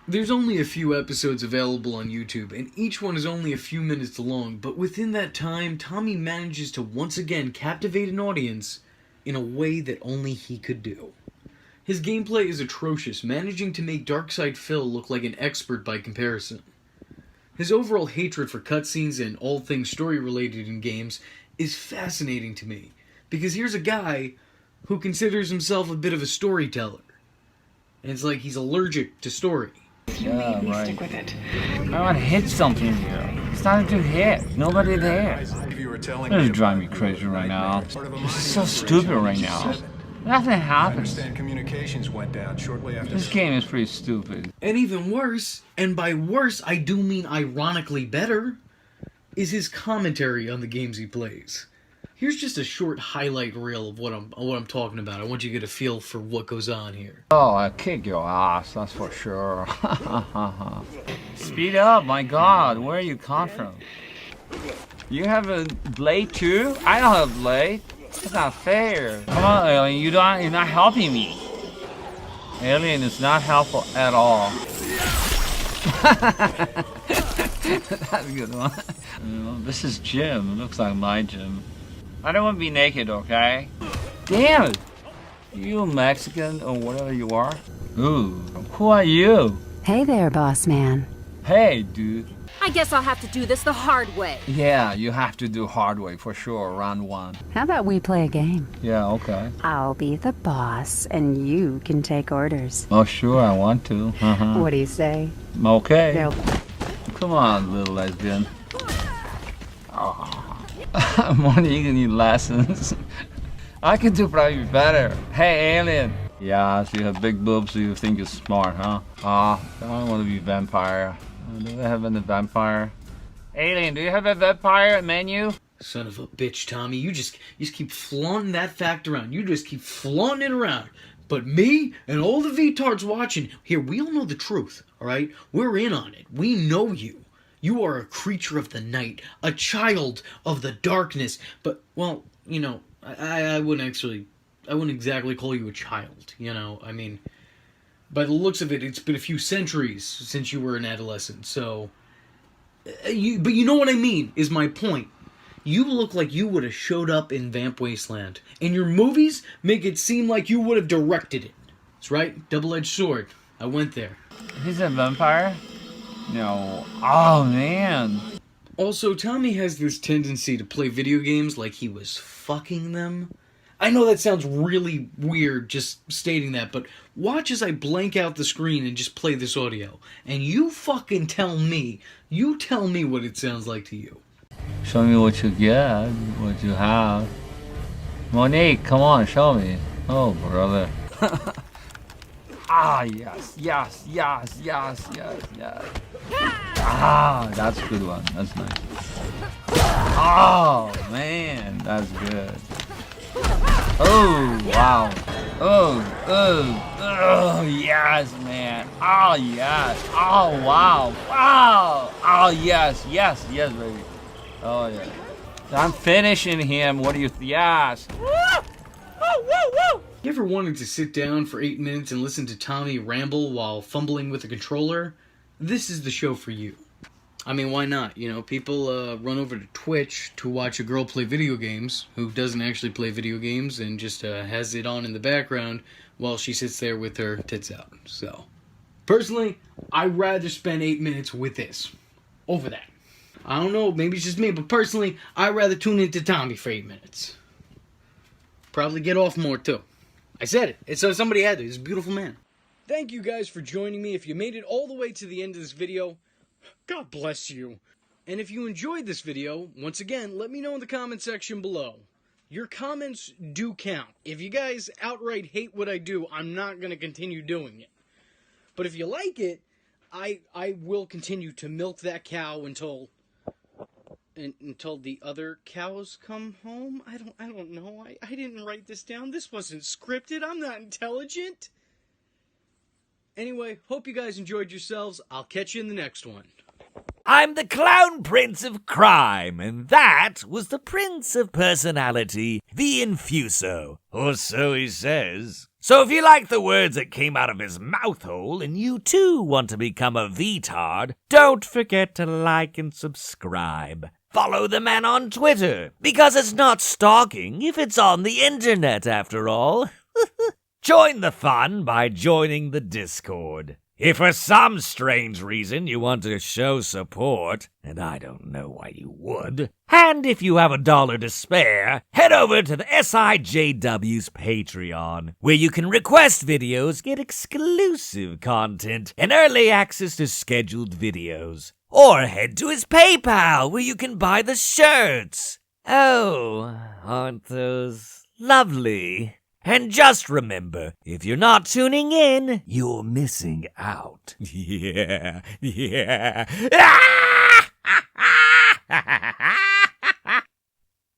There's only a few episodes available on YouTube, and each one is only a few minutes long, but within that time, Tommy manages to once again captivate an audience in a way that only he could do. His gameplay is atrocious, managing to make Darkside Phil look like an expert by comparison. His overall hatred for cutscenes and all things story-related in games is fascinating to me, because here's a guy who considers himself a bit of a storyteller, and it's like he's allergic to story. Yeah, right. Stick with it. I want to hit something here. It's time to hit. Nobody there. This is driving me crazy right now. This is so stupid right now. Nothing happens. Communications went down shortly after. This game is pretty stupid. And even worse, and by worse I do mean ironically better, is his commentary on the games he plays. Here's just a short highlight reel of what I'm talking about. I want you to get a feel for what goes on here. Oh, I kick your ass, that's for sure. Speed up, my God, where you come from? You have a blade too? I don't have a blade. That's not fair. Come on, Alien, you're not helping me. Alien is not helpful at all. That's a good one. This is gym. It looks like my gym. I don't want to be naked, okay? Damn it! You Mexican or whatever you are? Ooh, who are you? Hey there, boss man. Hey, dude. I guess I'll have to do this the hard way. Yeah, you have to do hard way for sure, round one. How about we play a game? Yeah, okay. I'll be the boss, and you can take orders. Oh, sure, I want to. What do you say? Okay. No. Come on, little lesbian. Oh. Money, you need lessons. I can do probably better. Hey, alien. Yeah, so you have big boobs, so you think you're smart, huh? I don't want to be a vampire. Do they have any vampire? Alien, do you have a vampire menu? Son of a bitch, Tommy. You just keep flaunting that fact around. You just keep flaunting it around. But me and all the VTards watching, here, we all know the truth, all right? We're in on it. We know you. You are a creature of the night, a child of the darkness. But, well, you know, I wouldn't exactly call you a child, you know? I mean, by the looks of it, it's been a few centuries since you were an adolescent, so... but you know what I mean, is my point. You look like you would have showed up in Vamp Wasteland, and your movies make it seem like you would have directed it. That's right, double-edged sword. I went there. He's a vampire? No. Oh, man. Also, Tommy has this tendency to play video games like he was fucking them. I know that sounds really weird just stating that, but watch as I blank out the screen and just play this audio. And you fucking tell me what it sounds like to you. Show me what you get, what you have. Monique, come on, show me. Oh, brother. Ah, yes. Ah, that's a good one. That's nice. Oh, man, that's good. Oh, wow. Oh, yes, man. Oh, yes. Oh, wow. Oh, yes, baby. Oh, yeah. I'm finishing him. What do you think? Yes. You ever wanted to sit down for 8 minutes and listen to Tommy ramble while fumbling with a controller? This is the show for you. I mean, why not? You know, people run over to Twitch to watch a girl play video games who doesn't actually play video games and just has it on in the background while she sits there with her tits out. So, personally, I'd rather spend 8 minutes with this over that. I don't know, maybe it's just me, but personally, I'd rather tune into Tommy for 8 minutes. Probably get off more, too. I said it. It's so somebody had to. He's a beautiful man. Thank you guys for joining me. If you made it all the way to the end of this video, God bless you. And if you enjoyed this video, once again, let me know in the comment section below. Your comments do count. If you guys outright hate what I do, I'm not going to continue doing it. But if you like it, I will continue to milk that cow until the other cows come home. I don't know. I didn't write this down. This wasn't scripted. I'm not intelligent. Anyway, hope you guys enjoyed yourselves. I'll catch you in the next one. I'm the Clown Prince of Crime, and that was the Prince of Personality, the Infuso, or so he says. So if you like the words that came out of his mouth hole and you too want to become a VTard, don't forget to like and subscribe. Follow the man on Twitter, because it's not stalking if it's on the internet after all. Join the fun by joining the Discord. If for some strange reason you want to show support, and I don't know why you would, and if you have $1 to spare, head over to the SIJW's Patreon, where you can request videos, get exclusive content, and early access to scheduled videos. Or head to his PayPal, where you can buy the shirts. Oh, aren't those lovely? And just remember, if you're not tuning in, you're missing out. Yeah.